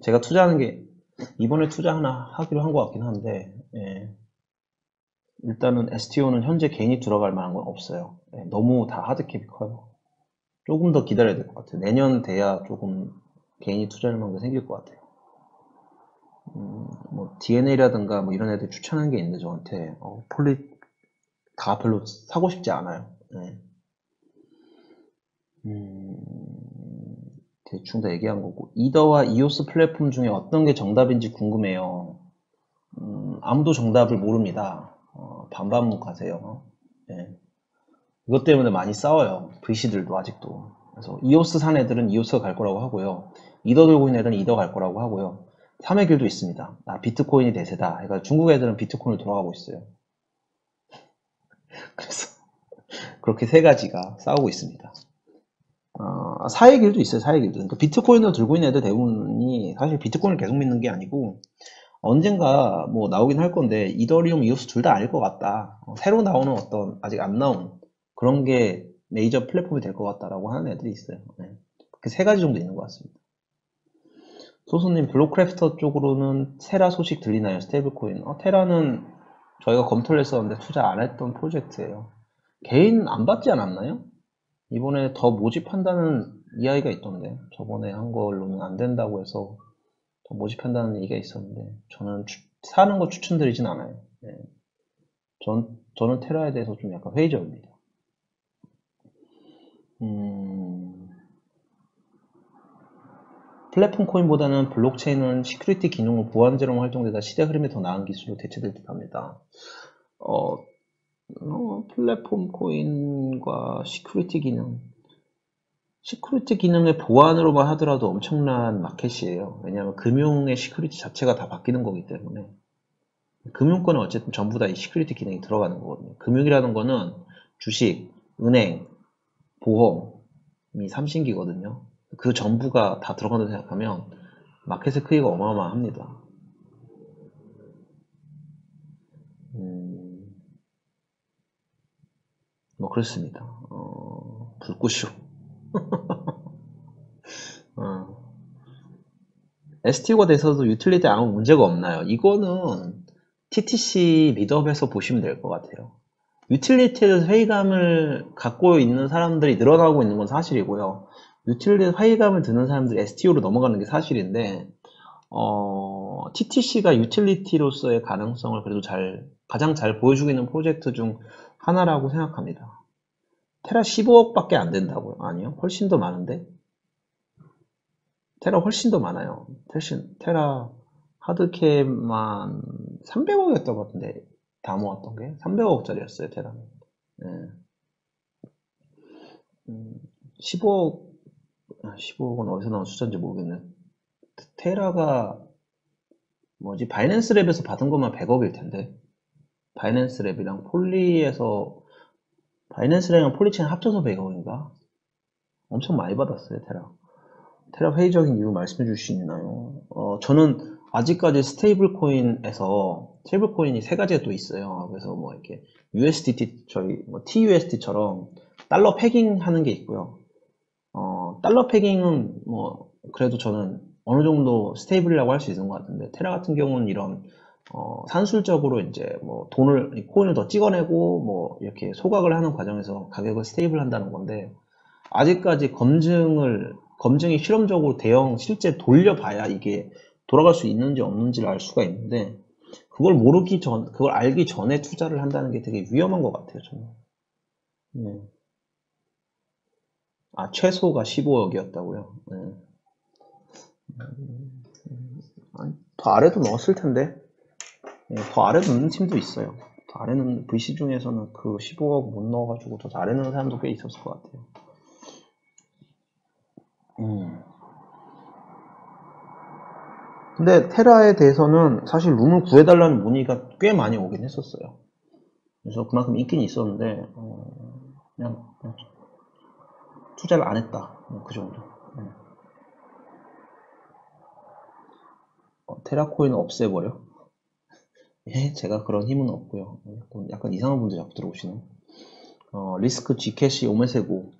제가 투자하는 게 이번에 투자 하나 하기로 한 것 같긴 한데, 예. 일단은 STO는 현재 개인이 들어갈 만한 건 없어요. 예, 너무 다 하드캡이 커요. 조금 더 기다려야 될 것 같아요. 내년 돼야 조금 개인이 투자할 만한 게 생길 것 같아요. 뭐 DNA라든가 뭐 이런 애들 추천한 게 있는데 저한테 폴릿 다 별로 사고 싶지 않아요. 네. 대충 다 얘기한 거고, 이더와 이오스 플랫폼 중에 어떤 게 정답인지 궁금해요. 아무도 정답을 모릅니다. 반반묵 하세요. 네. 이것 때문에 많이 싸워요. VC들도 아직도. 그래서 이오스 산 애들은 이오스가 갈 거라고 하고요. 이더 들고 있는 애들은 이더 갈 거라고 하고요. 3의 길도 있습니다. 비트코인이 대세다. 그러니까 중국 애들은 비트코인을 돌아가고 있어요. 그래서 그렇게 세 가지가 싸우고 있습니다. 4의 길도 있어요. 4의 길도. 그러니까 비트코인을 들고 있는 애들 대부분이 사실 비트코인을 계속 믿는 게 아니고, 언젠가 뭐 나오긴 할 건데 이더리움, 이오스 둘 다 아닐 것 같다. 새로 나오는 어떤 아직 안 나온 그런 게 메이저 플랫폼이 될 것 같다라고 하는 애들이 있어요. 네. 그 세 가지 정도 있는 것 같습니다. 소소님, 블록크래프터 쪽으로는 테라 소식 들리나요? 스테이블코인. 테라는 저희가 검토를 했었는데 투자 안 했던 프로젝트예요. 개인 안 받지 않았나요? 이번에 더 모집한다는 이야기가 있던데, 저번에 한 걸로는 안 된다고 해서 더 모집한다는 얘기가 있었는데, 저는 사는 거 추천드리진 않아요. 네. 저는 테라에 대해서 좀 약간 회의적입니다. 플랫폼 코인보다는 블록체인은 시큐리티 기능을 보안제로 활동되다 시대 흐름에 더 나은 기술로 대체될 듯 합니다. 플랫폼 코인과 시큐리티 기능의 보안으로만 하더라도 엄청난 마켓이에요. 왜냐하면 금융의 시큐리티 자체가 다 바뀌는 거기 때문에. 금융권은 어쨌든 전부 다 이 시큐리티 기능이 들어가는 거거든요. 금융이라는 거는 주식, 은행, 보험이 삼신기거든요. 그 전부가 다 들어간다고 생각하면 마켓의 크기가 어마어마합니다. 뭐 그렇습니다. 불구쇼. STO가 돼서도 유틸리티 아무 문제가 없나요? 이거는 TTC 미드업에서 보시면 될 것 같아요. 유틸리티에서 회의감을 갖고 있는 사람들이 늘어나고 있는 건 사실이고요. 유틸리티 회의감을 드는 사람들이 STO로 넘어가는 게 사실인데, TTC가 유틸리티로서의 가능성을 그래도 가장 잘 보여주고 있는 프로젝트 중 하나라고 생각합니다. 테라 15억밖에 안 된다고요? 아니요. 훨씬 더 많은데? 테라 훨씬 더 많아요. 테라 하드캡만 300억이었던 것 같은데, 다 모았던 게 300억짜리였어요, 테라는. 네. 15억은 어디서 나온 숫자인지 모르겠네. 테라가 뭐지? 바이낸스 랩에서 받은 것만 100억일 텐데. 바이낸스 랩이랑 바이낸스 랩이랑 폴리체인 합쳐서 100억인가? 엄청 많이 받았어요, 테라. 테라 회의적인 이유 말씀해 주실 수 있나요? 저는 아직까지 스테이블코인이 세 가지가 또 있어요. 그래서 뭐 이렇게 USDT, TUSD처럼 달러 패깅 하는 게 있고요. 달러 패깅은 뭐, 그래도 저는 어느 정도 스테이블이라고 할 수 있는 것 같은데, 테라 같은 경우는 이런, 산술적으로 이제 뭐 코인을 더 찍어내고 뭐 이렇게 소각을 하는 과정에서 가격을 스테이블 한다는 건데, 아직까지 검증이 실험적으로 실제 돌려봐야 이게 돌아갈 수 있는지 없는지를 알 수가 있는데, 그걸 알기 전에 투자를 한다는 게 되게 위험한 것 같아요, 저는. 네. 최소가 15억이었다고요? 네. 더 아래도 넣었을 텐데. 네, 더 아래 넣는 팀도 있어요. 더 아래 넣는 VC 중에서는 그 15억 못 넣어가지고 더 아래 넣는 사람도 꽤 있었을 것 같아요. 근데 테라에 대해서는 사실 룸을 구해달라는 문의가 꽤 많이 오긴 했었어요. 그래서 그만큼 인기는 있었는데, 그냥 투자를 안 했다. 그 정도. 테라코인을 없애버려? 예, 제가 그런 힘은 없고요. 약간 이상한 분들 자꾸 들어오시네. 리스크 G캐시 오메세고.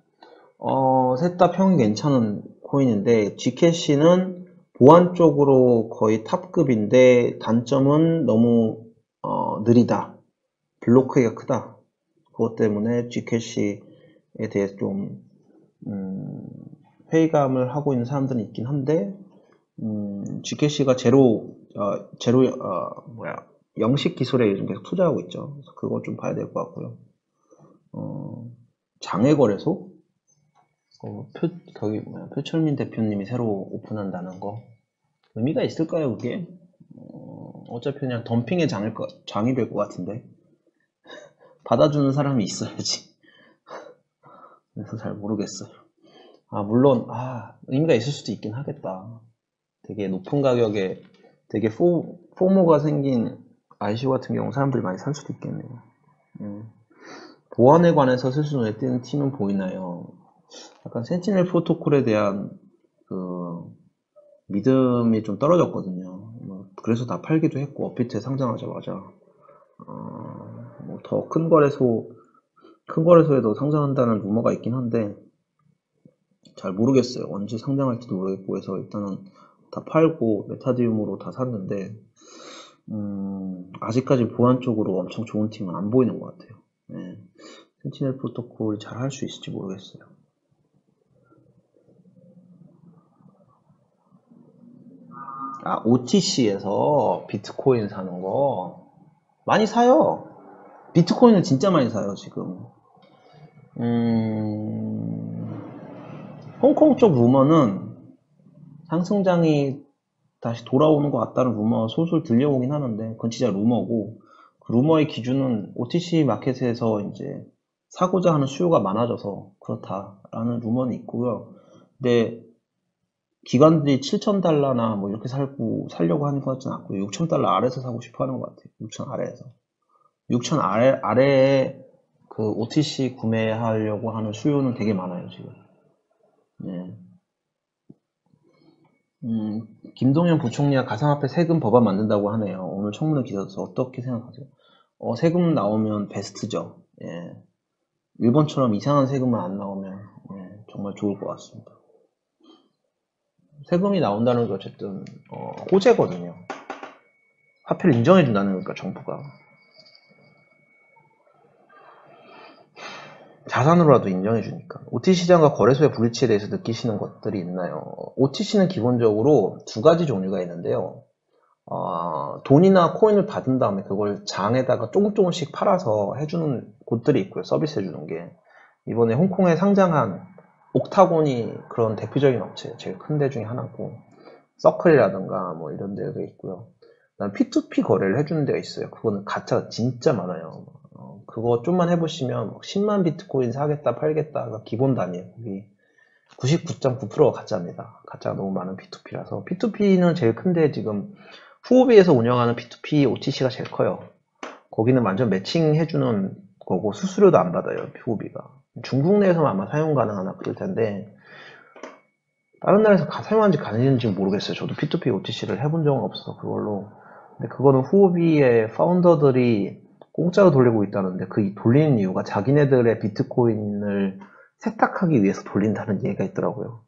셋 다 평이 괜찮은 코인인데, G캐시는 보안 쪽으로 거의 탑급인데, 단점은 너무, 느리다. 블로크가 크다. 그것 때문에 G캐시에 대해서 좀, 회의감을 하고 있는 사람들은 있긴 한데, G캐시가 영식 기술에 요즘 계속 투자하고 있죠. 그래서 그거 좀 봐야 될 것 같고요. 장외거래소? 표철민 대표님이 새로 오픈한다는 거. 의미가 있을까요, 그게? 어차피 그냥 덤핑의 장이 될 것 같은데. 받아주는 사람이 있어야지. 그래서 잘 모르겠어요. 물론, 의미가 있을 수도 있긴 하겠다. 되게 높은 가격에 되게 포모가 생긴 ICO 같은 경우 사람들이 많이 살 수도 있겠네요. 보안에 관해서 스스로 눈에 띄는 팀은 보이나요? 약간 센티넬 프로토콜에 대한 그 믿음이 좀 떨어졌거든요. 그래서 다 팔기도 했고, 업비트에 상장하자마자 더 큰 거래소에도 상장한다는 루머가 있긴 한데 잘 모르겠어요. 언제 상장할지도 모르겠고 해서 일단은 다 팔고 메타디움으로 다 샀는데 아직까지 보안 쪽으로 엄청 좋은 팀은 안 보이는 것 같아요. 네. 센티넬 프로토콜 잘 할 수 있을지 모르겠어요. OTC에서 비트코인 사는 거 많이 사요. 비트코인을 진짜 많이 사요, 지금. 홍콩 쪽 루머는 상승장이 다시 돌아오는 것 같다는 루머가 솔솔 들려오긴 하는데, 그건 진짜 루머고, 그 루머의 기준은 OTC 마켓에서 이제 사고자 하는 수요가 많아져서 그렇다라는 루머는 있고요. 근데 기관들이 7,000달러나 뭐 이렇게 살려고 하는 것 같지는 않고 6,000달러 아래에서 사고 싶어 하는 것 같아요. 6,000 아래에서. 6,000 아래에 그 OTC 구매하려고 하는 수요는 되게 많아요, 지금. 네. 김동연 부총리가 가상화폐 세금 법안 만든다고 하네요. 오늘 청문회 기사에서 어떻게 생각하세요? 세금 나오면 베스트죠. 예. 일본처럼 이상한 세금만 안 나오면 정말 좋을 것 같습니다. 세금이 나온다는 게 어쨌든 호재거든요. 화폐를 인정해준다는 거니까 정부가. 자산으로라도 인정해주니까. OTC 시장과 거래소의 불일치에 대해서 느끼시는 것들이 있나요? OTC는 기본적으로 두 가지 종류가 있는데요. 돈이나 코인을 받은 다음에 그걸 장에다가 조금씩 팔아서 해주는 곳들이 있고요. 서비스 해주는 게. 이번에 홍콩에 상장한 옥타곤이 그런 대표적인 업체, 제일 큰 데 중에 하나고, 서클이라든가 뭐 이런 데가 있고요. 그다음 P2P 거래를 해주는 데가 있어요. 그거는 가짜가 진짜 많아요. 그거 좀만 해보시면 10만 비트코인 사겠다 팔겠다가 기본 단위에요. 거기 99.9%가 가짜입니다. 가짜가 너무 많은 P2P라서. P2P는 제일 큰데 지금 후오비에서 운영하는 P2P OTC가 제일 커요. 거기는 완전 매칭 해주는 거고 수수료도 안 받아요. 후오비가. 중국 내에서만 아마 사용 가능하나 그럴 텐데 다른 나라에서 사용하는지 가능한지 모르겠어요. 저도 P2P OTC를 해본 적은 없어서 그걸로. 근데 그거는 후오비의 파운더들이 공짜로 돌리고 있다는데 그 돌리는 이유가 자기네들의 비트코인을 세탁하기 위해서 돌린다는 얘기가 있더라고요.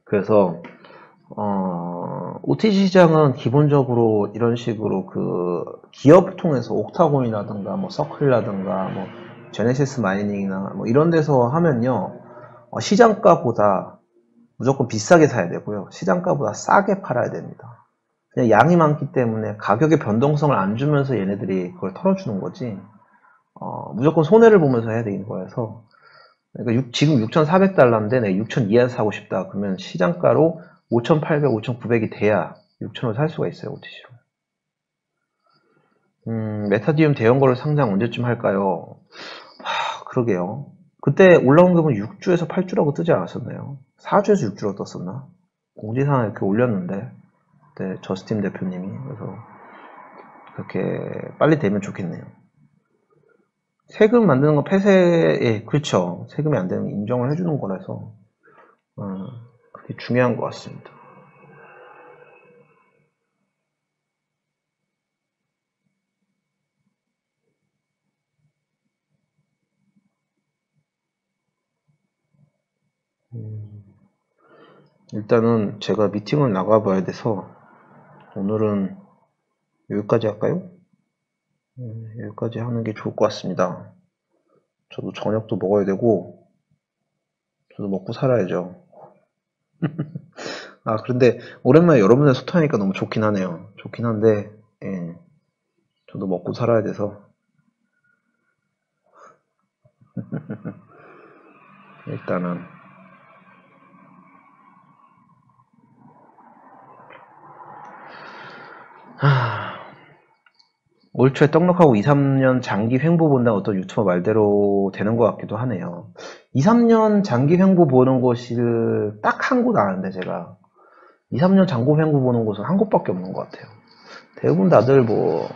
그래서 OTC 시장은 기본적으로 이런 식으로 그 기업을 통해서 옥타곤이라든가 뭐 서클이라든가 뭐 제네시스 마이닝이나 뭐 이런 데서 하면요 시장가보다 무조건 비싸게 사야 되고요. 시장가보다 싸게 팔아야 됩니다. 그냥 양이 많기 때문에 가격의 변동성을 안 주면서 얘네들이 그걸 털어주는 거지 무조건 손해를 보면서 해야 되는 거여서 그러니까 지금 6,400달러인데 내가 6,000 이하 사고 싶다 그러면 시장가로 5,800, 5,900이 돼야 6,000원 살 수가 있어요. OTC로. 메타디움 대형거를 상장 언제쯤 할까요? 그러게요. 그때 올라온 게 보면 6주에서 8주라고 뜨지 않았었나요? 4주에서 6주라고 떴었나? 공지사항 이렇게 올렸는데 그때 저스틴 대표님이. 그래서 그렇게 빨리 되면 좋겠네요. 세금 만드는 거 폐쇄, 그렇죠. 세금이 안 되는 거 인정을 해주는 거라서 그게 중요한 것 같습니다. 일단은 제가 미팅을 나가봐야 돼서 오늘은 여기까지 할까요? 여기까지 하는 게 좋을 것 같습니다. 저도 저녁도 먹어야 되고 저도 먹고 살아야죠. 그런데 오랜만에 여러분들 소통하니까 너무 좋긴 하네요. 좋긴 한데 저도 먹고 살아야 돼서 일단은 올 초에 떡락하고 2, 3년 장기 횡보 본다는 어떤 유튜버 말대로 되는 것 같기도 하네요. 2, 3년 장기 횡보 보는 곳을 딱 한 곳 아는데 제가 2, 3년 장기 횡보 보는 곳은 한 곳밖에 없는 것 같아요. 대부분 다들 뭐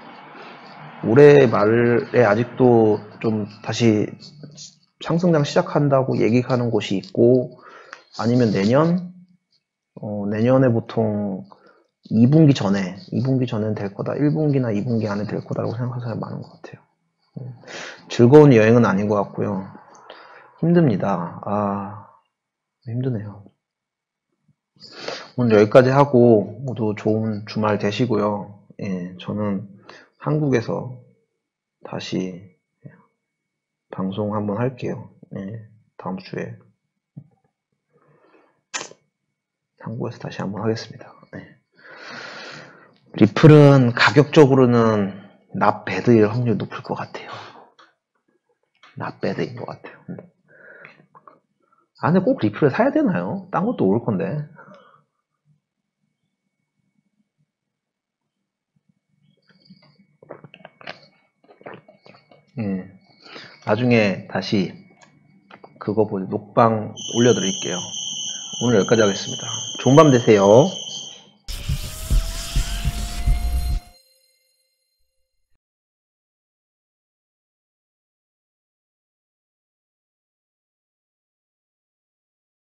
올해 말에 아직도 좀 다시 상승장 시작한다고 얘기하는 곳이 있고 아니면 내년에 보통 2분기 전엔 될 거다. 1분기나 2분기 안에 될 거다라고 생각하는 사람이 많은 것 같아요. 즐거운 여행은 아닌 것 같고요. 힘듭니다. 힘드네요. 오늘 여기까지 하고 모두 좋은 주말 되시고요. 저는 한국에서 다시 방송 한번 할게요. 다음 주에 한국에서 다시 한번 하겠습니다. 리플은 가격적으로는 납 배드일 확률이 높을 것 같아요. 납 배드인 것 같아요. 근데 꼭 리플을 사야 되나요? 딴 것도 올 건데. 나중에 다시 그거 녹방 올려드릴게요. 오늘 여기까지 하겠습니다. 좋은 밤 되세요.